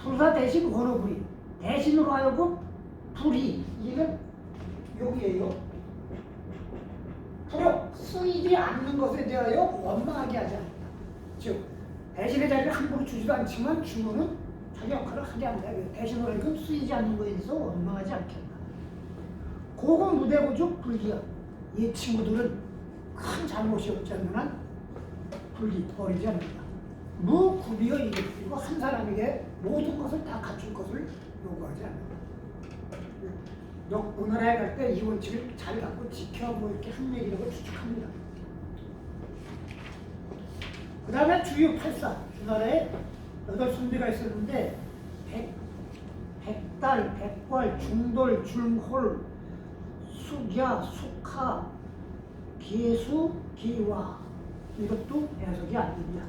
불사 대신 원어불이 대신으로 하여금 불이 이는 여기에요. 불을 쓰이지 않는 것에 대하여 원망하게 하지 않는다. 즉 대신의 자리를 함부로 주지도 않지만 주문은 자기 역할을 하게 한다. 대신으로 하여금 쓰이지 않는 것에 대해서 원망하지 않겠다. 고급 무대고족 불기야. 이 친구들은 큰 잘못이 없지 않는 한 불기 버리지 않는다. 무구비어 이게 그리고 한 사람에게 모든 것을 다 갖출 것을 요구하지 않는다. 오나라에 갈 때 이 원칙을 잘 갖고 지켜 뭐 이렇게 한 얘기라고 추측합니다. 그 다음에 주유 8사 우리나라에 8선비가 있었는데 백달, 백괄, 중돌, 중홀, 숙야, 숙하, 기수, 기와 이것도 해석이 안 됩니다.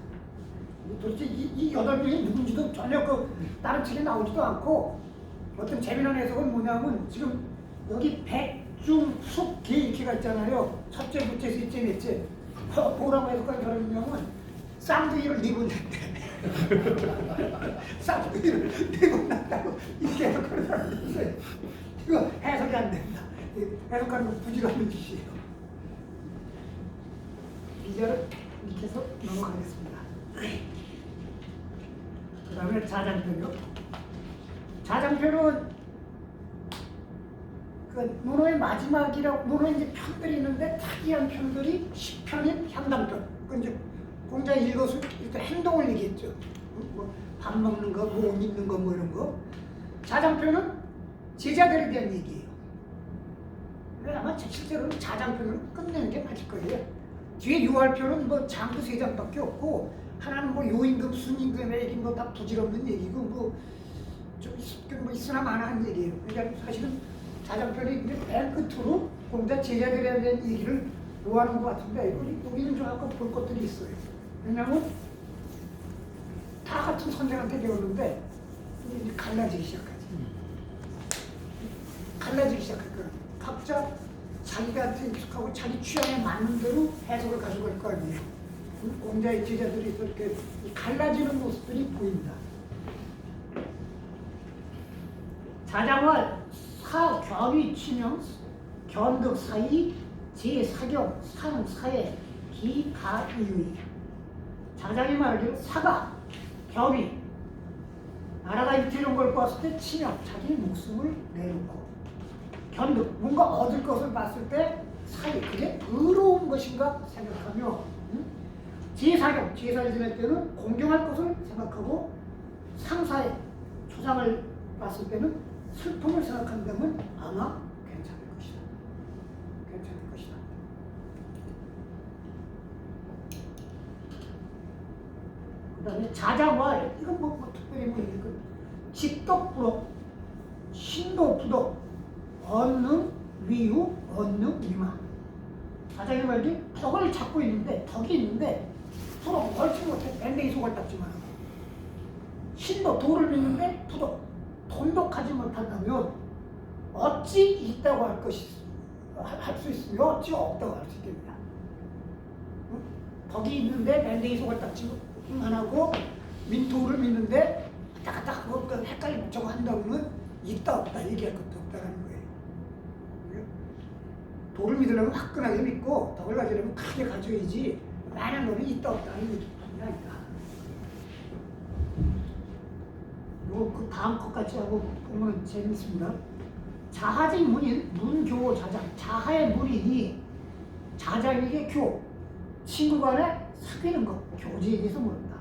도대체 이 8명이 누군지도 전혀 다른 책에 나오지도 않고 어떤 재미난 해석은 뭐냐면 지금 여기 백, 중, 숙, 기 이렇게가 있잖아요. 첫째, 둘째, 셋째, 넷째 뭐라고 해석한 사람이냐면 쌍둥이를 네분냈대. 쌍둥이를 네분났다고 이렇게 해석하는 사람이 있어요. 이거 해석이 안 됩니다. 해석하는 건 부질없는 짓이에요. 이제는 이렇게 해서 넘어가겠습니다. 그 다음에 자장편이요. 자장편은 그 논어의 마지막이라고 논어에 이제 편들이 있는데 특이한 편들이 10편인 향당편. 그 이제 공자 읽어서 일단 행동을 얘기했죠. 뭐 밥 먹는 거, 뭐 옷 입는 거, 뭐 이런 거. 자장편은 제자들에 대한 얘기예요. 아마 실제로는 자장편으로 끝내는 게 맞을 거예요. 뒤에 유할편은 뭐 장도 3장밖에 없고 하나는 뭐 요임금, 순임금의 얘기 뭐 다 부질없는 얘기고 뭐 좀 뭐 있으나 마나한 얘기예요. 그러니까 사실은 자장편이 맨 끝으로 공자 제자들에 대한 얘기를 모아놓은 것 같은데 여기는 좀 아까 볼 것들이 있어요. 왜냐하면 다 같은 선생한테 배웠는데 이제 갈라지기 시작하지. 갈라지기 시작할 거야. 각자 자기한테 익숙하고 자기 취향에 맞는 대로 해석을 가져갈 거 아니에요. 공자의 제자들이 이렇게 갈라지는 모습들이 보인다. 자장활 사견위 치명 견득 사이 제사경 상사의 기가이의 자장이 말하기로 사가 견위 나라가 이태는 걸 봤을 때 치명 자기 목숨을 내놓고 견득 뭔가 얻을 것을 봤을 때 사이 그게 더러운 것인가 생각하며 제사경 제사를 지낼 때는 공경할 것을 생각하고 상사의 초상을 봤을 때는 슬픔을 생각한다면 아마 괜찮을 것이다. 괜찮을 것이다. 그 다음에 자장활 이건 뭐 특별히 뭐 이거 직덕부덕 신도부덕 언능 위유 언능 위만 자장이 말이 덕을 잡고 있는데 덕이 있는데 부덕 얼지 못해 밴댕이 속을 닦지만 신도 도를 믿는데 부덕 돈독하지 못한다면 어찌 있다고 할 수 있으며 어찌 없다고 할 수 있겠냐. 덕이 있는데 밴댕이 속을 닦지만 하고 민토를 믿는데 왔다 갔다 하고 헷갈리고 저거 한다면 있다 없다 얘기할 것도 없다는 거예요. 도를 믿으려면 화끈하게 믿고 덕을 가지려면 크게 가져야지 많은 놈이 있다 없다는 얘기가 아니다. 그 다음 것까지 하고 보면 재밌습니다. 자하직 문인 문교 자장 자하의 문인이 자장에게 교 친구 간에 사귀는 것 교제에 대해서 모른다.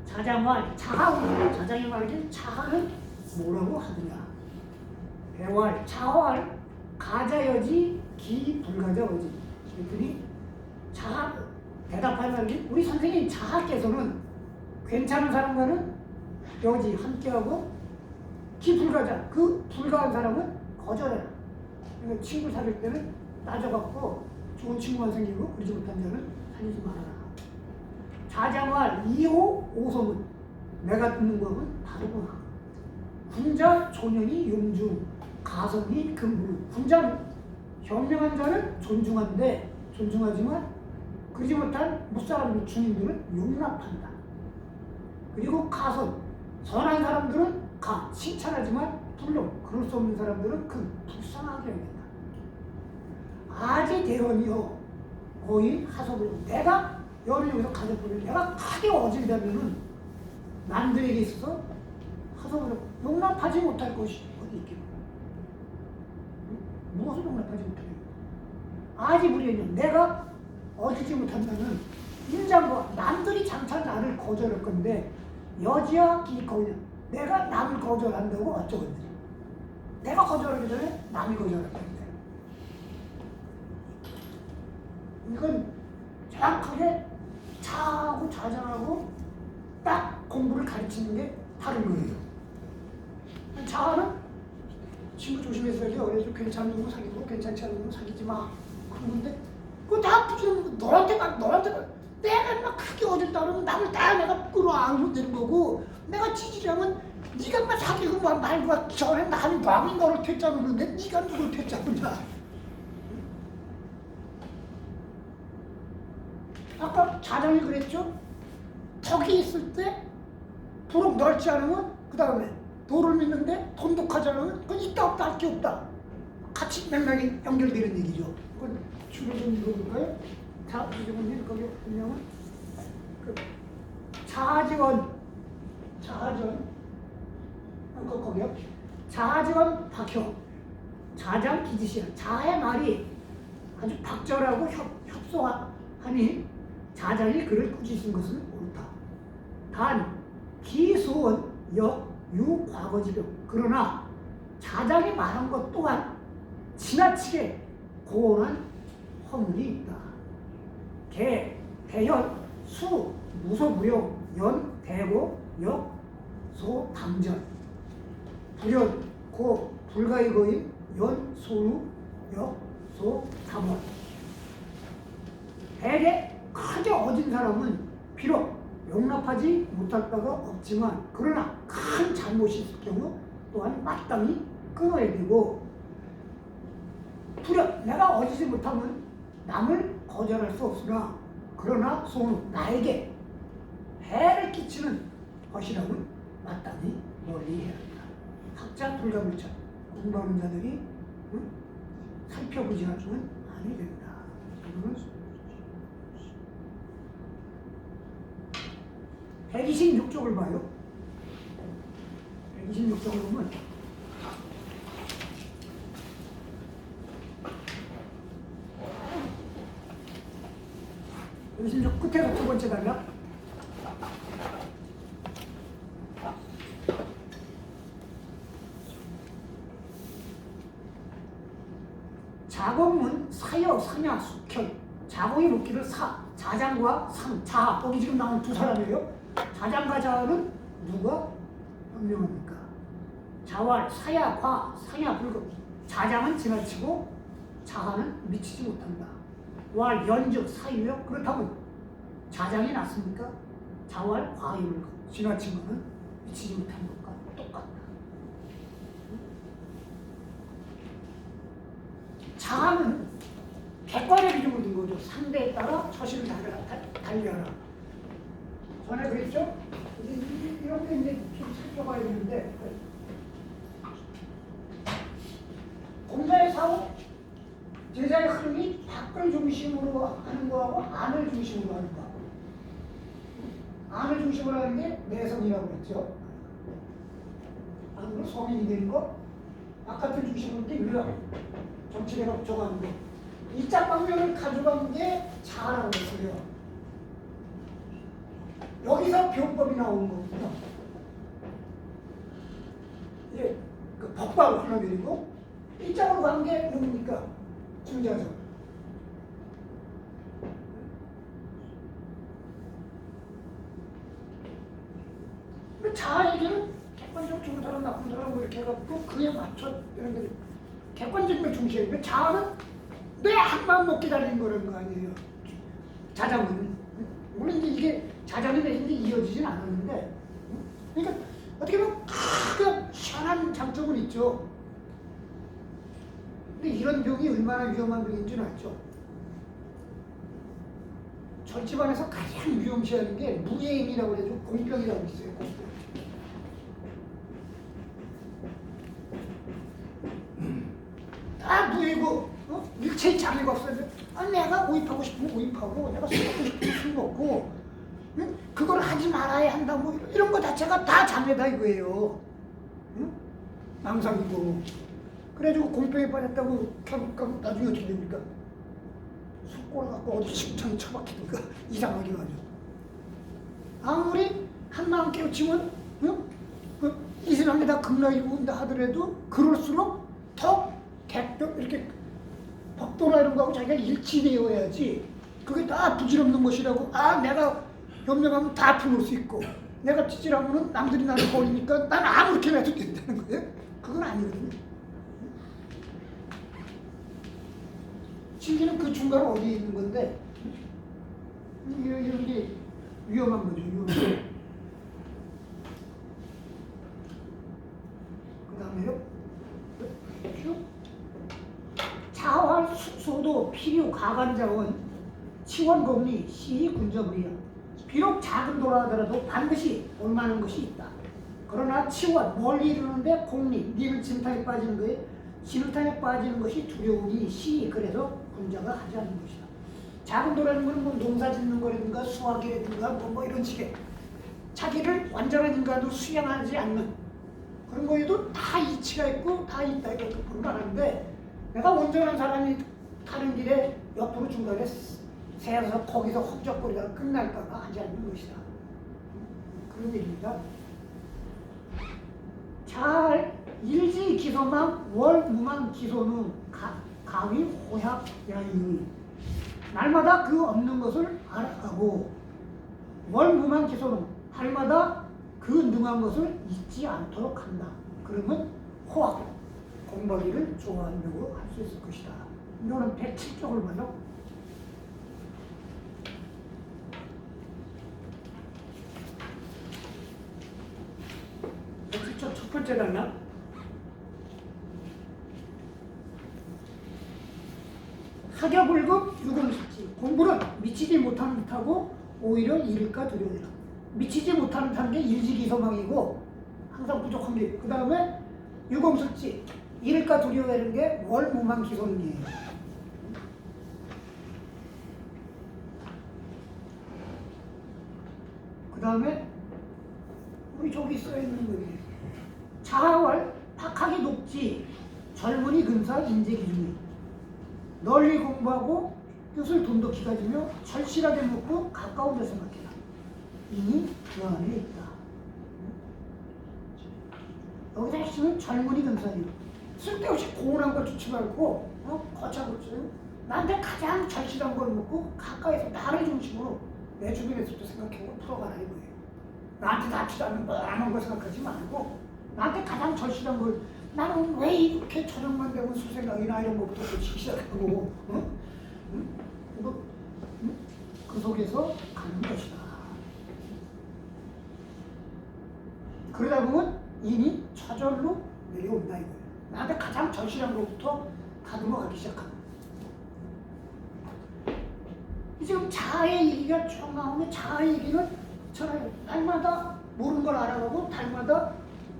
자장활 자하고 자장이 말하기는 자하는 뭐라고 하느냐. 배활 자활 가자여지 기불가자여지 그랬더니 자하 대답할 말이 우리 선생님 자하께서는 괜찮은 사람과는 여지 함께하고 기불가자 그 불가한 사람은 거절해라. 그러니까 친구 사귈 때는 따져갖고 좋은 친구만 생기고 그러지 못한 자는 사귀지 말아라. 자장활 2호 5소문 내가 듣는 거는 다르구나. 군자 조년이 용중 가성이 금물 군자 현명한 자는 존중한데 존중하지만 그러지 못한 무사람들 중인들은 용납한다. 그리고 가선 선한 사람들은 칭찬하지만 물론 그럴 수 없는 사람들은 불쌍하게 여긴다. 아재 대언이요 거의 하소를 내가 여기서 가족들을 내가 크게 어질다면은 남들에게 있어서 하소를 용납하지 못할 것이 어디 있겠노? 무엇을 용납하지 못하겠노? 아직 우리는 내가 어지지 못한다면 인장과 남들이 장차 나를 거절할 건데 여지야 기거냐 내가 남을 거절한다고 어쩌겠느냐. 내가 거절하기 전에 남이 거절할 건데 이건 정확하게 자하고 자장하고 딱 공부를 가르치는 게 다른 거예요. 자아는 친구 조심해서 어려서 괜찮은 거 사귀고 괜찮지 않은 거 사귀지 마. 그러는데 그거 다 붙이는 거 너한테 내가 막 크게 어졌다 그러면 남을 다 내가 끌어안으면 되는 거고 내가 지지하면 네가 막 사귀고 막 말과 전에 나는 남이 너를 퇴짜놓는데 네가 누굴 퇴짜느냐. 아까 자장이 그랬죠? 덕이 있을 때 부록 넓지 않으면 그 다음에 도를 믿는데 돈독하지 않으면 그건 있다 없다 할 게 없다. 같이 맥락이 연결되는 얘기죠. 그건 줄을 좀 읽어볼까요? 자, 이제 좀 읽어볼까요? 분명은 자아지원 거기요. 자아지원 박혀 자장 기지시야. 자의 말이 아주 박절하고 협소하니 자장이 글을 꾸짖은 것은 옳다. 단 기소원 유과거지병 그러나 자장이 말한 것 또한 지나치게 고온한 허물이 있다. 개, 대연, 수, 무소부용, 연, 대고, 역, 소, 당전 불연, 고, 불가의 거인, 연, 소루, 역, 소, 담원 대개 크게 어진 사람은 비록 용납하지 못할 바가 없지만 그러나 큰 잘못이 있을 경우 또한 마땅히 끊어야 되고 불연, 내가 어지지 못하면 남을 거절할 수 없으나 그러나 소는 나에게 해를 끼치는 것이라면 마땅히 멀리해야 한다. 학자 불가불차 공부하는 자들이 살펴보지 않으면 아니 된다. 이거는 126쪽을 봐요. 126쪽을 보면 여기서 끝에서 두 번째 단락 자공문 사여 사냐 숙현 자공이 묻기를 자장과 자 거기 지금 나온 두 사람이에요. 자장과 자는 누가 현명합니까? 자왈 사야 과 사냐 불급 자장은 지나치고 자하는 미치지 못한다. 왈 연즉 사유요 그렇다면 자장이 낫습니까? 자왈 과유를 지나친 것은 미치지 못한 것과 똑같다. 자아는 객관의 기준으로 둔 거죠. 상대에 따라 처신을 달리하라. 전에 그랬죠? 이런 게 이제 좀 살펴봐야 되는데 공자의 사고 제자의 흐름이 밖을 중심으로 하는 거하고 안을 중심으로 하는 거하고 안을 중심으로 하는 게 내성이라고 그랬죠. 안으로 성인이 되는 거 바깥을 중심으로 하는 게 유령 정치대가 부족하는 거 이자 방면을 가져간 게 자아라고 했어요. 여기서 병법이 나오는 거군요. 이제 그 법과를 흘러내리고 이쪽으로 간 게 뭡니까? 중자죠. 근데 자아에게는 객관적 좋은 사람 나쁜 사람 뭐 이렇게 해갖고 그에 맞춰 이런 게 객관적인 중시해요. 자아는 내 한마음 먹기 달린 거라는 거 아니에요. 자장은 물론 이제 이게 자장이 내신데 이어지진 않았는데 그러니까 어떻게 보면 크게 희한한 장점은 있죠. 근데 이런 병이 얼마나 위험한 병인 줄 알죠? 저 집안에서 가장 위험시하는 게 무예임이라고 해서 공병이라고 있어요. 공병. 자기가 없어서 내가 오입하고 싶으면 오입하고 내가 술 먹고 싶으면 술 먹고 응? 그걸 하지 말아야 한다 뭐 이런 거 자체가 다 장애다 이거예요. 응? 망상이고 그래가지고 공병에 빠졌다고 결국 나중에 어떻게 됩니까? 술꼬를 갖고 어디 식창에 처박히든가 이상하게 가죠. 아무리 한 마음 깨우치면 응? 이 세상에 다 극락이고 온다 하더라도 그럴수록 더 이렇게 법도나 이런 거하고 자기가 일치되어야지. 그게 다 부질없는 것이라고. 내가 변명하면 다 풀을 수 있고 내가 찌질하면 남들이 나를 버리니까 난 아무렇게나 해도 된다는 거예요. 그건 아니거든요. 진리는 그 중간 어디에 있는 건데 이런 게 위험한 거죠. 그 다음에요. 자활 숙소도 필요 가관자원 치원공리 시군저물이야. 비록 작은 도라하더라도 반드시 올만한 것이 있다. 그러나 치원 멀리 이루는데 공리 니는 진탕에 빠지는 거에 진탕에 빠지는 것이 두려우니 시 그래서 군자가 하지 않는 것이다. 작은 도라는 건 뭐 농사 짓는 거라든가 수학이라든가 뭐 이런 식의 자기를 완전한 인간으로 수양하지 않는 그런 거에도 다 이치가 있고 다 있다 이렇게 보는 거 하는데 내가 온전한 사람이 가는 길에 옆으로 중간에 세워서 거기서 헉적거리다가 끝날까봐 하지 않는 것이다. 그런 얘기입니다. 잘 일지 기소만 월무만 기소는 가위 호약 야이 날마다 그 없는 것을 알아가고 월무만 기소는 달마다 그 능한 것을 잊지 않도록 한다. 그러면 호학 공부하기를 좋아한다고 할 수 있을 것이다. 이거는 107쪽을 봐요. 107쪽 첫 번째 단락. 학여불급 유공식지. 공부는 미치지 못하는 듯하고 오히려 잃을까 두려워라. 미치지 못하는 듯한 게 일지기소망이고 항상 부족한 게 그 다음에 유공식지. 잃을까 두려워하는 게 월무만 기소는이에요. 그 다음에 우리 저기 써있는 거예요. 자활 박학이 높지 젊은이 근사 인재기준이 널리 공부하고 뜻을 돈독히 가지며 절실하게 묻고 가까운 데 생각해라. 이니 그 안에 있다. 여기서 핵심은 젊은이 근사이에요. 쓸데없이 고운한 걸 주지 말고 거창고치 나한테 가장 절실한 걸 묻고 가까이서 나를 중심으로 내 주변에서도 생각하고 풀어가라 이거예요. 나한테 닿지도 않는 뻔한 걸 생각하지 말고 나한테 가장 절실한 걸 나는 왜 이렇게 저녁만 되면 수생각이나 이런 것부터 고치기 시작하고 그 속에서 가는 것이다. 그러다 보면 인이 저절로 내려온다 이거예요. 나한테 가장 절실한 것부터 다듬어 가기 시작합니다. 지금 자아의 얘기가 쭉 나오면 자아의 얘기는 저는 날마다 모르는 걸 알아가고 달마다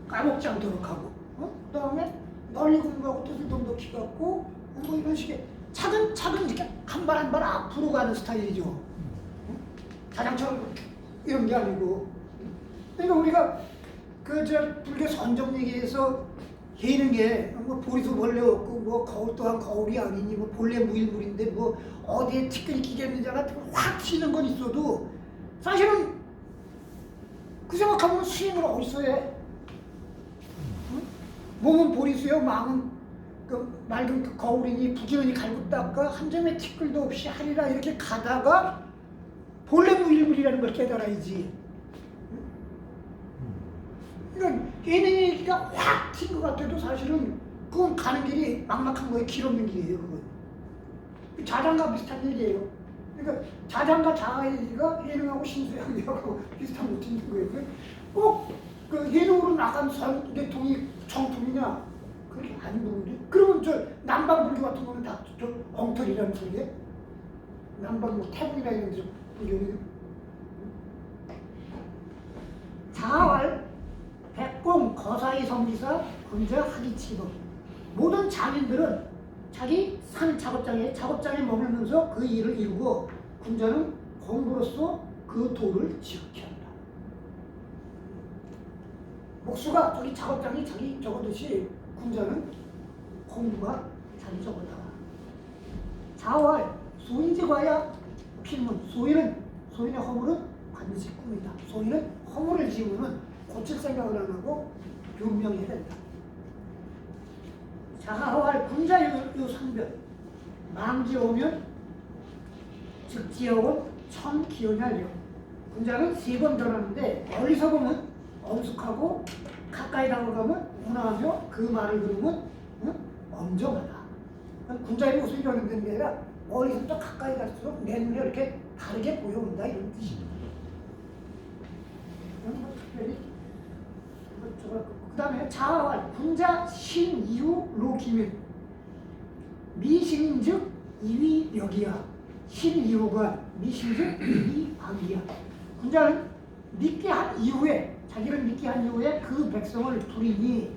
까먹지 않도록 하고 그 다음에 널리 공부하고 뜻을 돈독히 갖고 뭐 이런 식의 차근차근 이렇게 한 발 한 발 앞으로 가는 스타일이죠. 자장처럼 이런 게 아니고 그러니까 우리가 불교 선정 얘기에서 해는 게 뭐 보리수 벌레 없고 뭐 거울 또한 거울이 아니니 뭐 본래 무일물인데 뭐 어디에 티끌이 끼겠느냐가 확 튀는 건 있어도 사실은 그 생각하면 수행을 어디서 해? 응? 몸은 보리수요 마음은 그 맑은 그 거울이니 부지런히 갈고 닦아 한 점의 티끌도 없이 하리라 이렇게 가다가 본래 무일물이라는 걸 깨달아야지. 그러니까 예능 얘기가 확 튄 것 같아도 사실은 그건 가는 길이 막막한 거예요. 길 없는 길이에요. 그건. 자장과 비슷한 얘기예요. 그러니까 자장과 자아 얘기가 예능하고 신수하고 얘기하고 비슷한 것 있는 거예요. 꼭 그 예능으로 나간 대통이 정통이냐? 그게 아닌 부분인데. 그러면 저 남방불교 같은 거는 다 저 엉터리라는 소리예요. 남방 뭐 태국이나 이런 데서 불교는 자활 백공 거사의 성지사 군자 하기치법 모든 장인들은 자기 산 작업장에 머물면서 그 일을 이루고 군자는 공부로서 그 도를 지극히 한다. 목수가 저기 작업장이 자기 적어듯이 군자는 공부가 자기 적어다. 자활 소인지과야 필문. 소인의 허물은 반드시 꿈이다. 소인은 허물을 지으면 고칠 생각을 안 하고 변명해야 된다. 자하활 군자요 상변. 망지 오면 즉지어온 천기연하려. 군자는 3번 변하는데 멀리서 보면 엄숙하고 가까이 다가가면 온화하며 그 말을 들으면 엄정하다. 군자의 모습이 변화되는 게 아니라 멀리서부터 가까이 갈수록 내 눈에 이렇게 다르게 보여온다 이런 뜻입니다. 특별히 그 다음에 자활 군자 신이후 로기면 미신즉 이위력이야. 신이후가 미신즉 이위방이야. 군자는 믿게 한 이후에 자기를 믿게 한 이후에 그 백성을 부리니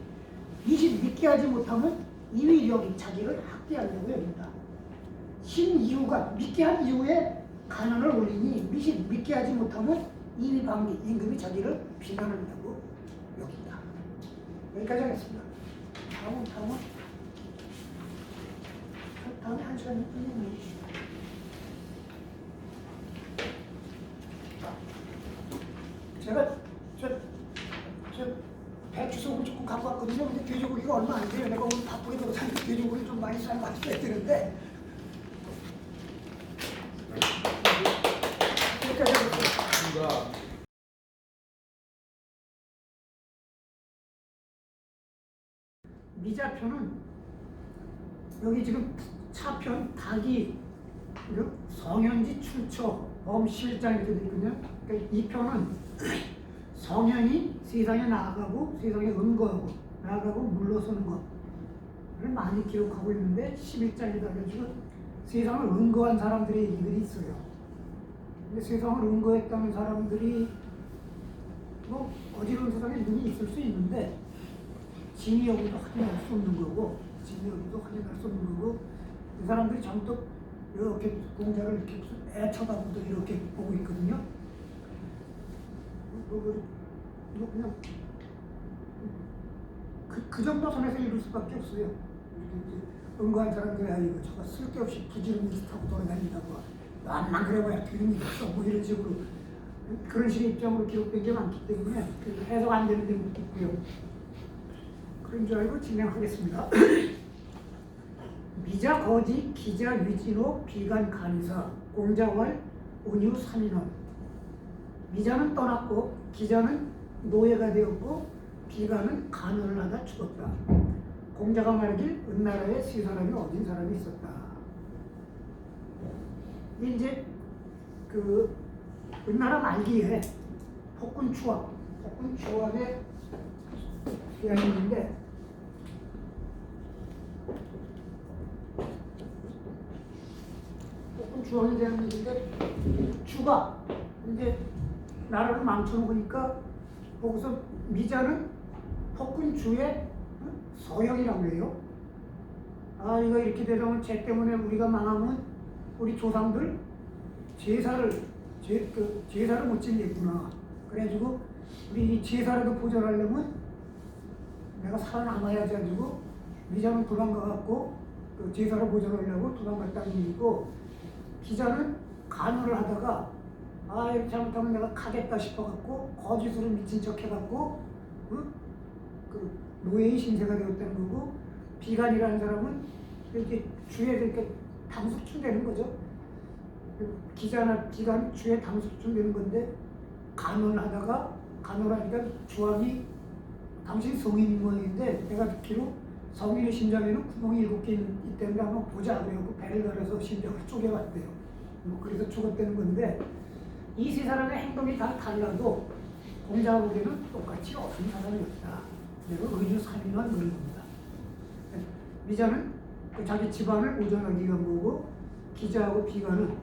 믿게 하지 못하면 이위력이 자기를 학대하려고 합니다. 신이후가 믿게 한 이후에 가난을 올리니 믿게 하지 못하면 이위방기 임금이 자기를 비난한다고 여긴다. 여기까지 하겠습니다. 다음에 1시간 끝내면 제가 저 배추속을 조금 갖고 왔거든요. 근데 돼지고기가 얼마 안 돼요. 내가 오늘 바쁘게 돌아다니고 돼지고기 좀 많이 잘 맞춰야 되는데 여기까지 하겠습니다. 미자편은 여기 지금 차편 닭이 성현지 출처 범11장 이렇게 되어 있거든요. 그러니까 이 편은 성현이 세상에 나아가고 세상에 은거하고 나아가고 물러서는 것을 많이 기록하고 있는데 11장에다 가지고 세상을 은거한 사람들의 얘기들이 있어요. 근데 세상을 은거했다는 사람들이 뭐 어지러운 세상에 눈이 있을 수 있는데 진이 여기도 확인할 수 없는 거고 진이 여기도 확인할 수 없는 거고 이 사람들이 전부 이렇게 공자를 이렇게 쳐다보고 이렇게 보고 있거든요. 그냥 그 정도 선에서 이룰 수밖에 없어요. 은거한 사람들이 아니고 저거 쓸데없이 부지런 짓 하고 돌아다닌다고 암만 그래봐야 되는 일 없어 뭐 이런 식으로 그런 식의 입장으로 기록된 게 많기 때문에 해석 안 되는 데도 있고요. 그런 줄 알고 진행하겠습니다. 미자 거지 기자 위진호 비간 간사 공자월 온유 3인원. 미자는 떠났고 기자는 노예가 되었고 비간은 간호를 하다 죽었다. 공자가 말하길 은나라에 세 사람이 어린 사람이 있었다. 이제 그 은나라 말기에 폭군추왕의 기간이 있는데 폭군추왕이 되는 일인데 주가 이제 나라를 망쳐놓으니까 거기서 미자는 폭군주의 서형이라고 해요. 아 이거 이렇게 되면 쟤 때문에 우리가 망하면 우리 조상들 제사를 못 지내구나. 그래가지고 우리 이 제사라도 보존하려면 내가 살아남아야지 가지고 미자는 도망가갖고 그 제사를 보존하려고 도망갔다는 얘기고 기자는 간호를 하다가 아 이렇게 잘못하면 내가 가겠다 싶어갖고 거짓으로 미친 척 해갖고 그 노예의 신세가 되었다는 거고 비간이라는 사람은 이렇게 주에 이렇게 당숙충 되는 거죠. 기자나 비간 주에 당숙충 되는 건데 간호를 하다가 간호를 하니까 주왕이 당신 성인인 모양인데 내가 듣기로 성인의 심장에는 구멍이 7개 있기 때문에 한번 보자 그래갖고 배를 갈아서 심장을 쪼개봤대요. 뭐 그래서 죽었다는 건데 이 세 사람의 행동이 다 달라도 공자가 보기에는 똑같이 어린 사람이었다. 내가 의주 3인만 그런 겁니다. 미자는 그 자기 집안을 보존하기 위한 거고 기자하고 비간은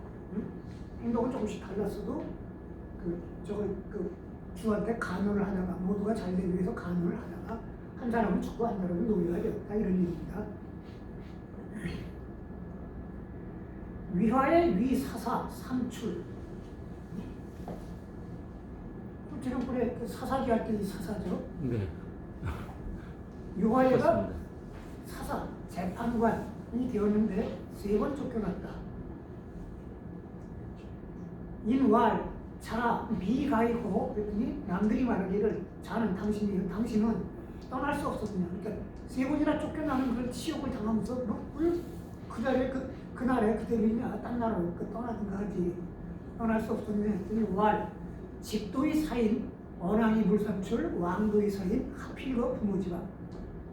행동은 조금씩 달랐어도 그 주한테 간호를 하다가 모두가 잘 되기 위해서 간호를 하다가 한 사람은 죽고 한 사람은 노예가 되었다 이런 얘기입니다. 위화의 위사사 삼출. 지난번에 그 사사기 할 때 이 사사죠. 네. 유화애가 맞습니다. 사사 재판관이 되었는데 3번 쫓겨났다. 인왈 자 미가이고 그랬더니 남들이 말하기를 자는 당신이요 당신은 떠날 수 없었느냐. 그러니까 3번이나 쫓겨나는 그런 치욕을 당하면서 그 자리에 그날에 그대로냐 딴 나라로 떠나든가 하지. 떠날 수 없었느냐 했더니 왈 집도의 사인 언왕이 물삼출 왕도의 사인 하필과 부모지가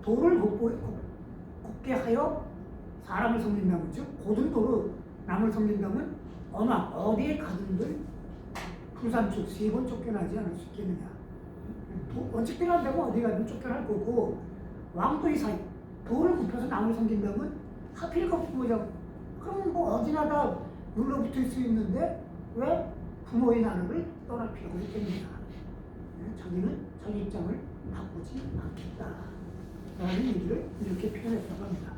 도를 곱게 하여 사람을 섬긴다면 즉 고든 도로 남을 섬긴다면 언왕 어디에 가든들 불삼출 3번 쫓겨나지 않을 수 있겠느냐. 원칙대로 한다면 어디 가든 쫓겨날 거고 왕도의 사인 도를 굽혀서 남을 섬긴다면 하필과 부모지가 그러면 뭐 어디나 다 눌러붙을 수 있는데 왜 부모의 나라를 떠날 필요가 있겠느냐. 자기는 자기 입장을 바꾸지 않겠다 라는 얘기를 이렇게 표현했다고 합니다.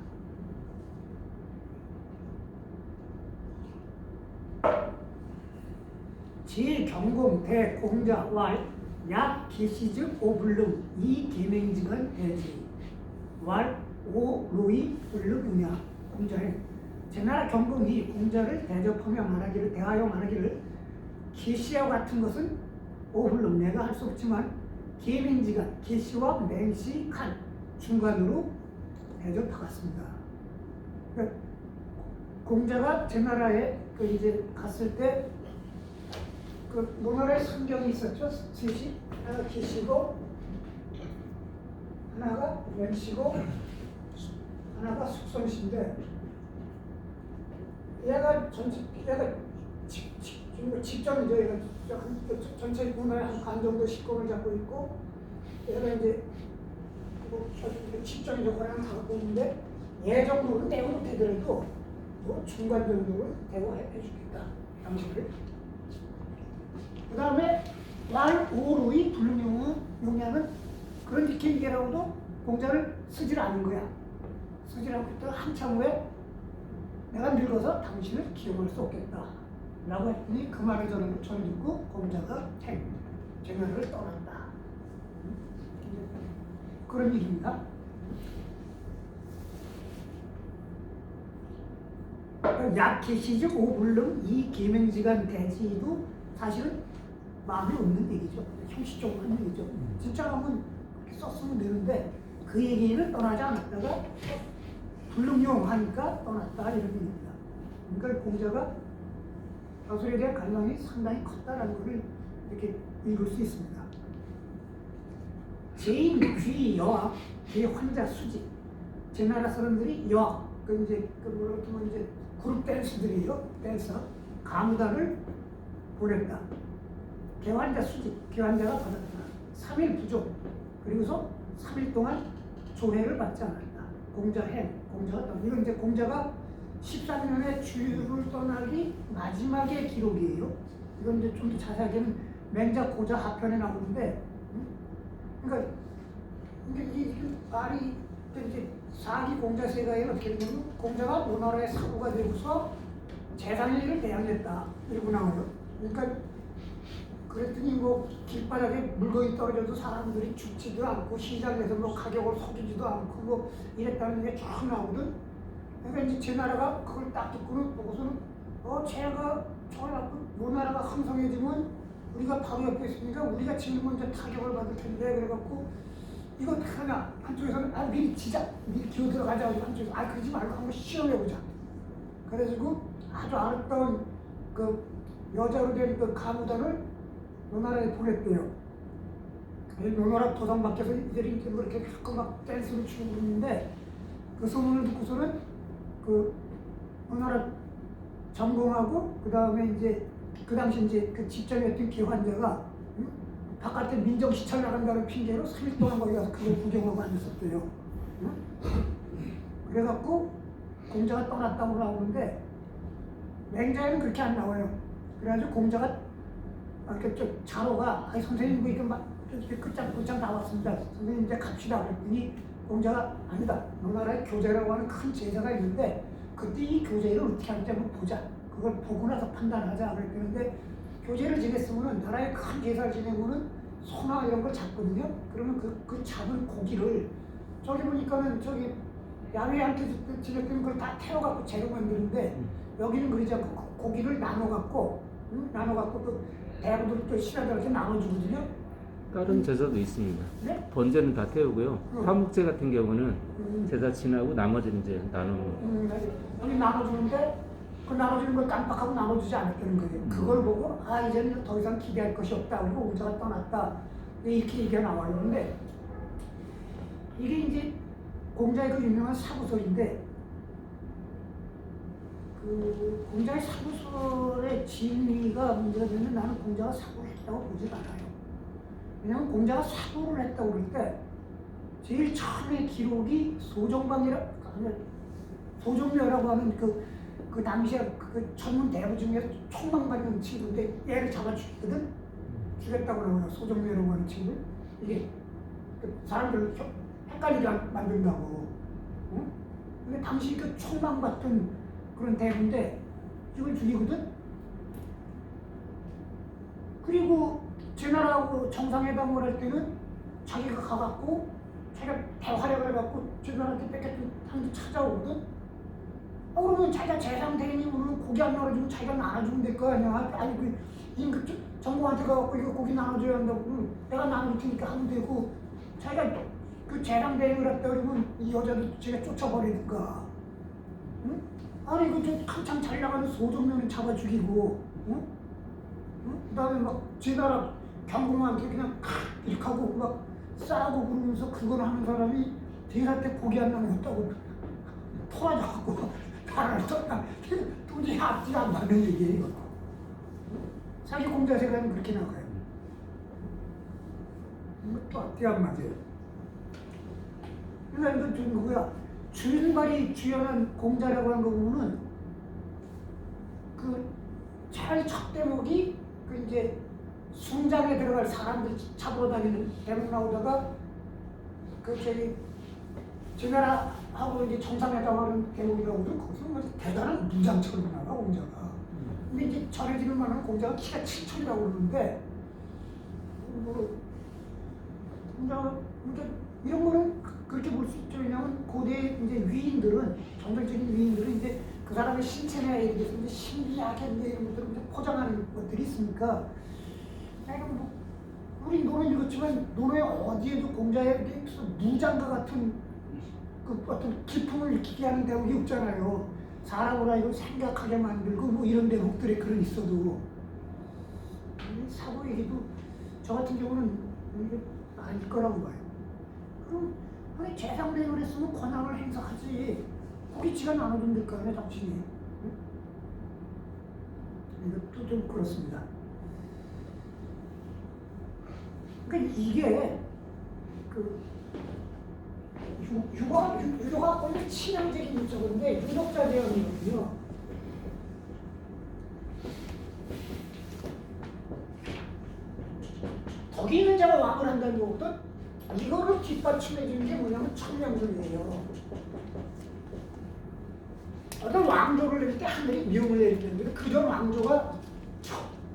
제경공 대공자왈 약 기시즉 오블름 이 계맹직은 해지 왈 오로이 블름이냐 공자에 제나라 경공이 공자를 대접하며 말하기를 대하여 말하기를 계시와 같은 것은 오블름 내가 할 수 없지만 계맹지간 계시와 맹시 칸 중간으로 대접하겠습니다. 그러니까 공자가 제나라에 이제 갔을 때 그 노나라에 성경이 있었죠. 셋이 하나가 계시고 하나가 맹시고 하나가 숙성시인데 얘가 직전이죠. 얘가 전체 문화의 한 반 정도 식권을 잡고 있고 얘가 이제 직전이죠. 거의 한 갖고 있는데 얘 정도는 대우 못하더라도 뭐 중간 정도는 대우해 주겠다. 당신을. 그 다음에 말 오루이 불능용은 용량은 그런 디케이게라고도 공자를 쓰질 않은 거야. 쓰질 않고 있다가 한참 후에 내가 늙어서 당신을 기억할 수 없겠다 라고 했더니 그 말을 저는 듣고 공자가 제나라를 떠난다. 그런 얘기입니다. 약계시즉 오불능 이 계명지간 대지도 사실은 마음이 없는 얘기죠. 형식적으로 하는 얘기죠. 진짜 하면 그렇게 썼으면 되는데 그 얘기를 떠나지 않았다가 불능용 하니까 떠났다 이런 얘기입니다. 그러니까 공자가 다술에 대한 갈망이 상당히 컸다라는 것을 이렇게 읽을 수 있습니다. 제인 귀 여학 제 환자 수지 제 나라 사람들이 여학 그 이제 그 뭐라 그러면 이제 그룹 댄스들이에요. 댄서 가무단을 보냈다. 개환자 수지 개환자가 받았다. 3일 부족 그리고서 3일 동안 조회를 받지 않았다. 공자가 떠나. 이건 이제 공자가 13년의 주유를 떠나기 마지막의 기록이에요. 이건 이제 좀 더 자세하게는 맹자 고자 하편에 나오는데, 그러니까 이 말이 이제 사기 공자세가에는 어떻게 되냐면 공자가 노나라의 사부가 되고서 재산의 일을 대항했다 이러고 나와요. 그러니까 그랬더니 뭐 길바닥에 물건이 떨어져도 사람들이 죽지도 않고 시장에서 뭐 가격을 속이지도 않고 뭐 이랬다는 게 쭉 나오거든. 그러니까 이제 제 나라가 그걸 딱 듣고는 보고서는 쟤가 저걸 갖고 노나라가 흥성해지면 우리가 바로 옆에 있으니까 우리가 제일 먼저 타격을 받을 텐데 그래갖고 이거 어떻게 하냐. 한쪽에서는 미리 기어 들어가자. 한쪽에서 그러지 말고 한번 시험해보자. 그래가지고 아주 아름다운 그 여자로 된 그 가무단을 노나라에 보냈대요. 노나라 도상 밖에서 이들이 뭐 이렇게 막 댄스를 추고 있는데 그 소문을 듣고서는 그 노나라 전공하고 그 다음에 이제 그 당시 이제 그 직전이었던 기환자가 바깥에 민정 시찰 나간다는 핑계로 3일 동안 거기 가서 그걸 구경하고 앉았었대요. 그래갖고 공자가 떠났다고 나오는데 맹자에는 그렇게 안 나와요. 그래가지고 공자가 저 자로가 선생님 뭐 이렇게 막 이렇게 끝장 다 왔습니다. 선생님 이제 갑시다 그랬더니 공자가 아니다. 너나라에 교제라고 하는 큰 제자가 있는데 그때 이 교제를 어떻게 할지 한번 보자. 그걸 보고 나서 판단하자 그랬는데 교제를 지냈으면 나라에 큰 제사를 지내고는 소나 이런 걸 잡거든요. 그러면 그 잡은 고기를 저기 보니까는 저기 야외한테 지냈더니 그걸 다 태워갖고 재료 만드는데 여기는 그러지 않고 고기를 나눠갖고 나눠갖고 그 대부들 또 신하들한테 나눠주거든요. 다른 제사도 있습니다. 네? 번제는 다 태우고요. 화목제 같은 경우는 제사 지나고 나머지는 이제 나누는 여기 나눠주는데 그 나눠주는 걸 깜빡하고 나눠주지 않았다는 거예요. 그걸 보고 이제는 더 이상 기대할 것이 없다. 그리고 공자가 떠났다. 이렇게 얘기가 나와요. 근데 이게 이제 공자의 그 유명한 사구설인데 그 공자의 사구설의 진위가 문제가 되면 나는 공자가 사구를 했다고 보지 않아요. 왜냐하면 공자가 사구를 했다고 그럴 때 제일 처음에 기록이 소종묘라고 하는 그 당시에 그 전문 대부 중에 총망받는 친구인데 얘를 잡아 죽이거든. 죽였다고 그러면 소종묘라고 하는 친구. 이게 사람들 헷갈리게 만든다고. 응? 근데 당시 그 총망받던 그런 대부인데 이걸 죽이거든. 그리고 제나라하고 정상회담을 할 때는 자기가 가갖고 자기가 대화력을 갖고 제나라한테 뺏겼던 사람들 찾아오거든. 그러면 자기가 재상 대리님으로 고기 안 나눠주면 자기가 나눠주면 될 거 아니야. 아니 그 임금 정부한테 가갖고 이거 고기 나눠줘야 한다고 내가 나눠줄 테니까 하면 되고 자기가 그 재상 대리를 했다 그러면 이 여자도 제가 쫓아버리니까. 응? 아니 그 한참 잘 나가는 소정면은 잡아 죽이고, 응? 응? 그다음에 막 제나라 경공한테 그냥 이렇게 하고 막 싸고 그러면서 그걸 하는 사람이 제사 때 고기 안 나눠줬다고 토하자고 나라를 떴다. 도저히 앞뒤가 안 맞는 얘기예요. 자기 공자세가는 그렇게 나와요. 또 앞뒤가 안 맞아요. 그러니까 이건 좀 누구야? 주인발이 주연한 공자라고 한 거 보면은 그 차라리 첫 대목이 그 이제 숭장에 들어갈 사람들 잡으러 다니는 대목 나오다가 그 저기 제나라하고 이제 정상회담하는 대목이라고도 거기서 뭐 대단한 무장처럼 나와 공자가. 근데 이제 전해지는 만한 공자가 키가 7천이라고 그러는데 뭐 공자가 이런 거는 그렇게 볼 수 있죠. 왜냐하면 고대 이제 위인들은 정글적인 위인들은 이제 그 사람의 신체나 얘기해서 이제 신비하게 이런 것들을 이제 포장하는 것들이 있으니까. 뭐 우리 노는 읽었지만 노에 어디에도 공자의 무장과 같은 그 어떤 기품을 느끼게 하는 대목이 없잖아요. 사람을 알고 생각하게 만들고 뭐 이런 대목들이 그런 있어도 사고 얘기도 저 같은 경우는 이게 아닐 거라고 봐요. 그럼 아니 재상대를 했으면 권한을 행사하지. 거기 지가 나눠준 될 거 아니야 당신이. 이것도 좀 그렇습니다. 그러니까 이게 그 유도가 원래 치명적인 문자인데 유독자 제형이거든요. 거기 있는 자가 왕을 한다는 거거든. 이거를 뒷받침해 주는 게 뭐냐면 천명술이에요. 어떤 왕조를 내릴 때 하늘이 명을 내릴 텐데 그전 왕조가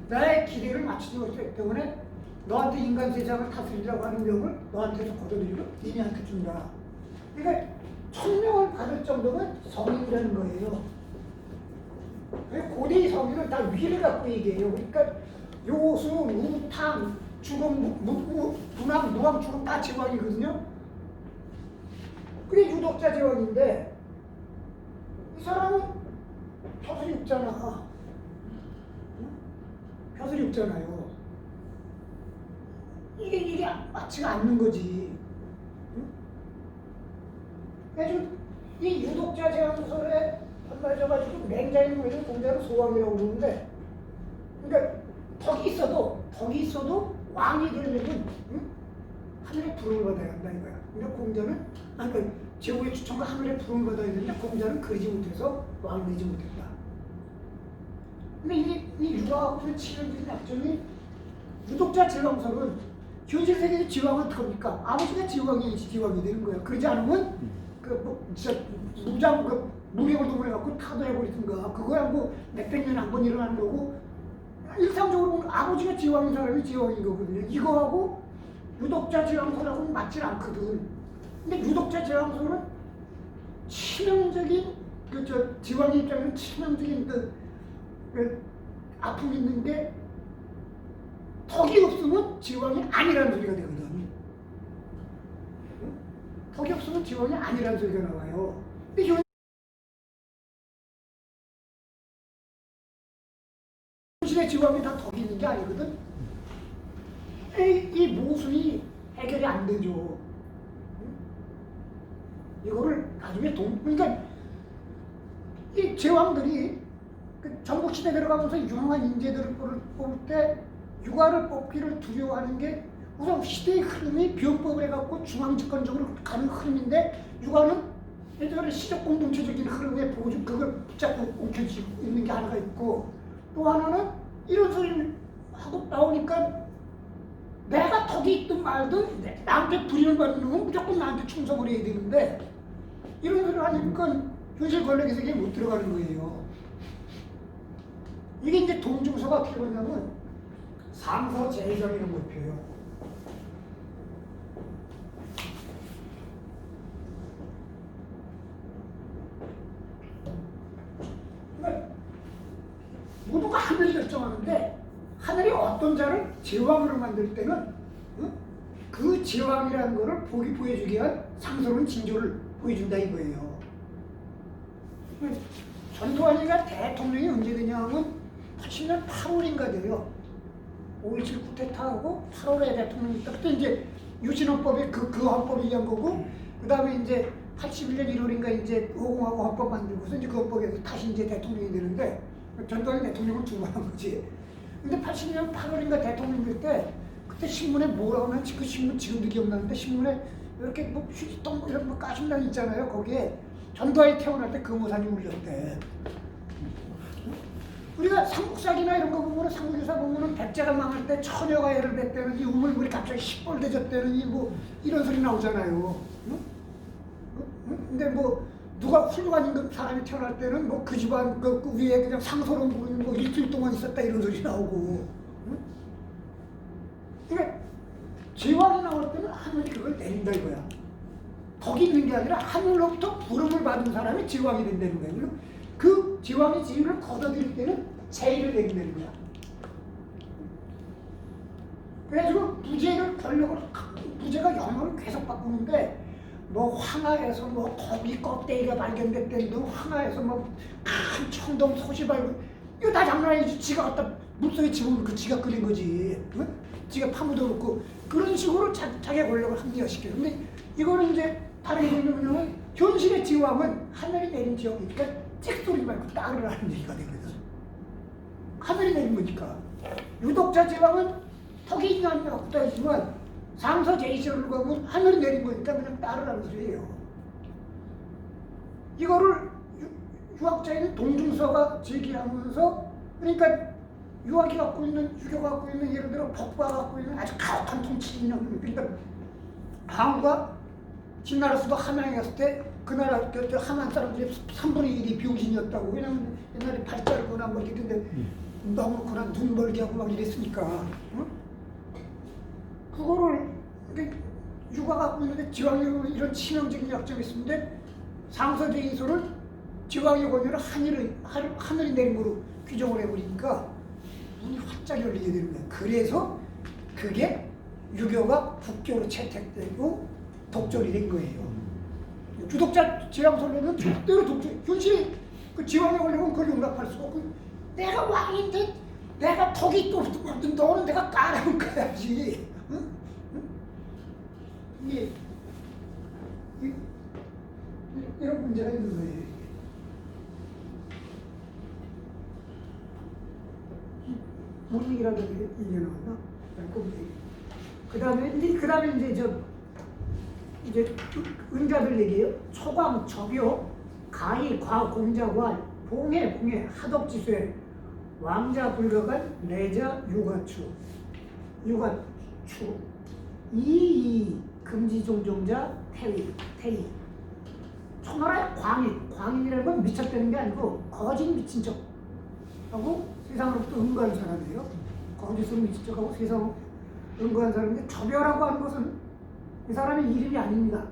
나의 기대를 맞추지 못했기 때문에 너한테 인간 세상을 다스리라고 하는 명을 너한테서 거둬들이고 니네한테 준다. 그러니까 천명을 받을 정도면 성인이라는 거예요. 고대의 성인은 다 위를 갖고 얘기해요. 그러니까 요수, 우탕, 주금, 분왕, 무왕, 주금 다 제왕이거든요. 그게 유독자 제왕인데 이 사람은 벼슬이 없잖아. 벼슬이 없잖아요. 이게 맞지가 않는 거지. 그래서 이 유독자 제왕설에 한말져가지고 맹자인 거는 공자는 소왕이라고 그러는데, 그러니까 덕이 있어도 왕이 되려면 하늘의 부름을 받아야 한다 이거야. 그러니까 공자는 그러니까 제국의 추천과 하늘의 부름을 받아야 되는데 공자는 그러지 못해서 왕이 되지 못했다. 근데 이 유다하고는 치명적인 약점이 유독자 제왕설은 현실 세계에서 지왕은 어떡합니까? 아버지가 지왕이지 지왕이 되는 거야. 그러지 않으면 그뭐 진짜 무장 무력을 동원해갖고 타도해버리든가 그거야 뭐 몇백 년에 한 번 일어나는 거고 일상적으로 보면 아버지가 지왕인 사람이 지왕인 거거든요. 이거하고 유독자 지왕소라고는 맞질 않거든. 근데 유독자 지왕소는 치명적인 그 지왕 입장에서 치명적인 그 아픔이 있는 게 덕이 없으면 지왕이 아니라는 소리가 되거든. 덕이 없으면 지왕이 아니라는 소리가 나와요. 근데 현실의 지왕이 다 덕이 있는 게 아니거든. 이 모순이 해결이 안 되죠. 이거를 나중에 그러니까 이 제왕들이 그 전국시대 들어가면서 유능한 인재들을 뽑을 때 육아를 뽑기를 두려워하는 게 우선 시대의 흐름이 병법을 해갖고 중앙집권적으로 가는 흐름인데 육아는 예전에 시적 공동체적인 흐름에 보여준 그걸 붙잡고 엉켜지고 있는 게 하나가 있고 또 하나는 이런 소리를 하고 나오니까 내가 덕이 있든 말든 나한테 불의를 받는 놈은 무조건 나한테 충성을 해야 되는데 이런 소리를 하니까 현실 권력의 세계에 못 들어가는 거예요. 이게 이제 동중서가 어떻게 보냐면 상서제의정이라는 목표예요. 그러니까 모두가 하늘이 결정하는데 하늘이 어떤 자를 제왕으로 만들 때는 그 제왕이라는 것을 보여주기 위한 상서로운 징조를 보여준다 이거예요. 전두환이가 대통령이 언제 되냐 하면 80년 8월인가 돼요. 5.17 쿠데타하고 8월에 대통령이 그때 이제 유신헌법에 그 헌법에 의한 거고 그 다음에 이제 81년 1월인가 이제 호공하고 헌법 만들고서 이제 그 헌법에서 다시 이제 대통령이 되는데 전두환이 대통령을 두 번 한 거지. 근데 80년 8월인가 대통령 될 때 그때 신문에 뭐라고 하나 그 신문 지금도 기억나는데 신문에 이렇게 뭐 휴지통 뭐 이런 뭐 까심당 있잖아요. 거기에 전두환이 태어날 때 금호산이 울렸대. 우리가 삼국사기나 이런 거 보면은 삼국유사 보면은 백제가 망할 때 처녀가 애를 뱉대느니 우물물이 갑자기 시뻘대졌대느니 뭐 이런 소리 나오잖아요. 근데 뭐 누가 훌륭한 임금 사람이 태어날 때는 뭐 그 집안 그 위에 그냥 상소로 부르는 뭐 일주일 동안 있었다 이런 소리 나오고. 그러니까 제왕이 나올 때는 하늘이 그걸 내린다 이거야. 덕이 있는 게 아니라 하늘로부터 부름을 받은 사람이 제왕이 된다는 거예요. 그 제왕의 지위를 거둬들일 때는 제의를 내린다는 거야. 그래가지고 부제가 영어를 계속 바꾸는데 뭐 황하에서 뭐 거기 껍데기가 발견됐다는데 황하에서 뭐 큰 청동 소시 발견 이거 다 장난 아니지. 지가 갖다 물속에 집어넣고 지가 끓인 거지. 응? 지가 파묻어놓고 그런 식으로 자기 권력을 합리화시켜요. 근데 이거는 이제 다른 얘기는 현실의 지왕은 하늘이 내린 지왕이니까 찍소리 말고 따르라는 얘기가 되거든. 하늘이 내린 거니까. 유독자 지왕은 턱이 있냐 없냐 없다지만 상서제의시를 가면 하늘이 내린 거니까 그냥 따르라는 소리예요. 이거를 유학자인 동중서가 제기하면서 그러니까 유학이 갖고 있는 유교가 갖고 있는 예를 들어 법과 갖고 있는 아주 가혹한 통치 이념 그러니까 한국과 진나라 수도 함양에 갔을 때 그 나라 그 함양 사람들이 3분의 1이 병신이었다고. 왜냐면 옛날에 발자르거나 뭐 이렇게 근데 너무 그런 눈 멀게 하고 막 이랬으니까. 응? 그거를 유가 갖고 있는데 지왕이 이런 치명적인 약점이 있는데 상서제의소를 지왕의 권위를 하늘이 내린 거로 규정을 해버리니까 눈이 활짝 열리게 되는 거예요. 그래서 그게 유교가 국교로 채택되고 독절이 된 거예요. 유독자 지왕설로는 절대로 독절, 현실이 그 지왕의 권력은 그걸 용납할 수가 없고 내가 왕인데 내가 덕이 또 없든 너는 내가 깔아먹어야지. 응? 응? 이런 문제가 있는 거예요. 뭔 얘기라도 이게 나왔나? 그 다음에 이제 은자들 얘기예요. 초광, 접요, 가희, 과, 공자관, 봉해, 하덕지쇠, 왕자 불가간, 내자, 유가추. 이 금지종종자 태위. 초나라의 광인이라는 건 미쳤다는 게 아니고 거짓 미친 척하고 세상으로부터 응거한 사람이에요. 거짓으로 미친 척하고 세상으로 응거한 사람인데 저벼라고 하는 것은 이 사람의 이름이 아닙니다.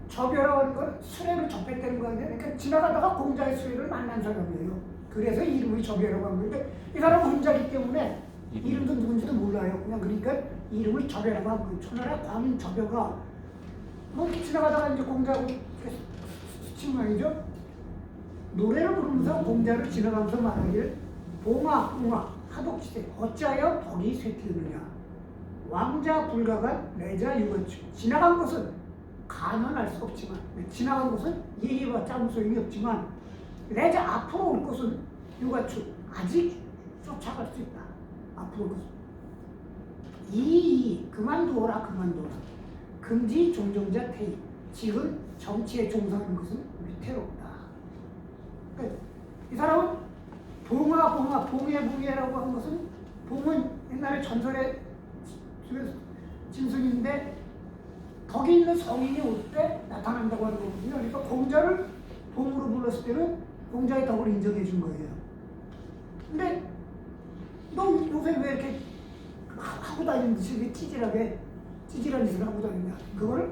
저벼라고 하는 건 수레를 접했다는 거 아니에요. 그러니까 지나가다가 공자의 수레를 만난 사람이에요. 그래서 이름을 저벼라고 한 건데 이 사람은 혼자기 때문에 이름도 누군지도 몰라요. 그냥 그러니까 이름을 저벼라고 한 거예요. 초나라 광인 저벼가 뭐 지나가다가 이제 공자하고 스친 모양이죠. 노래를 부르면서 공자를 지나가면서 말하길 봉아 하독시대 어찌하여 덕이 쇠퇴느냐 왕자 불가간 내자 유건축. 지나간 것은 가늠할 수 없지만 지나간 것은 얘기해봤자 아무 소용이 없지만 내자 앞으로 올 것은 유가축 아직 쫓아갈 수 있다. 앞으로 올 것은 그만두어라 금지 종종자 태위. 지금 정치에 종사하는 것은 위태롭다. 그러니까 이 사람은 봉해라고 하는 것은 봉은 옛날에 전설의 짐승인데 덕이 있는 성인이 올 때 나타난다고 하는 거거든요. 그러니까 공자를 봉으로 불렀을 때는 공자의 덕을 인정해 준 거예요. 근데 너 요새 왜 이렇게 하고 다니는 듯이 왜 찌질한 짓을 하고 다니냐. 그거를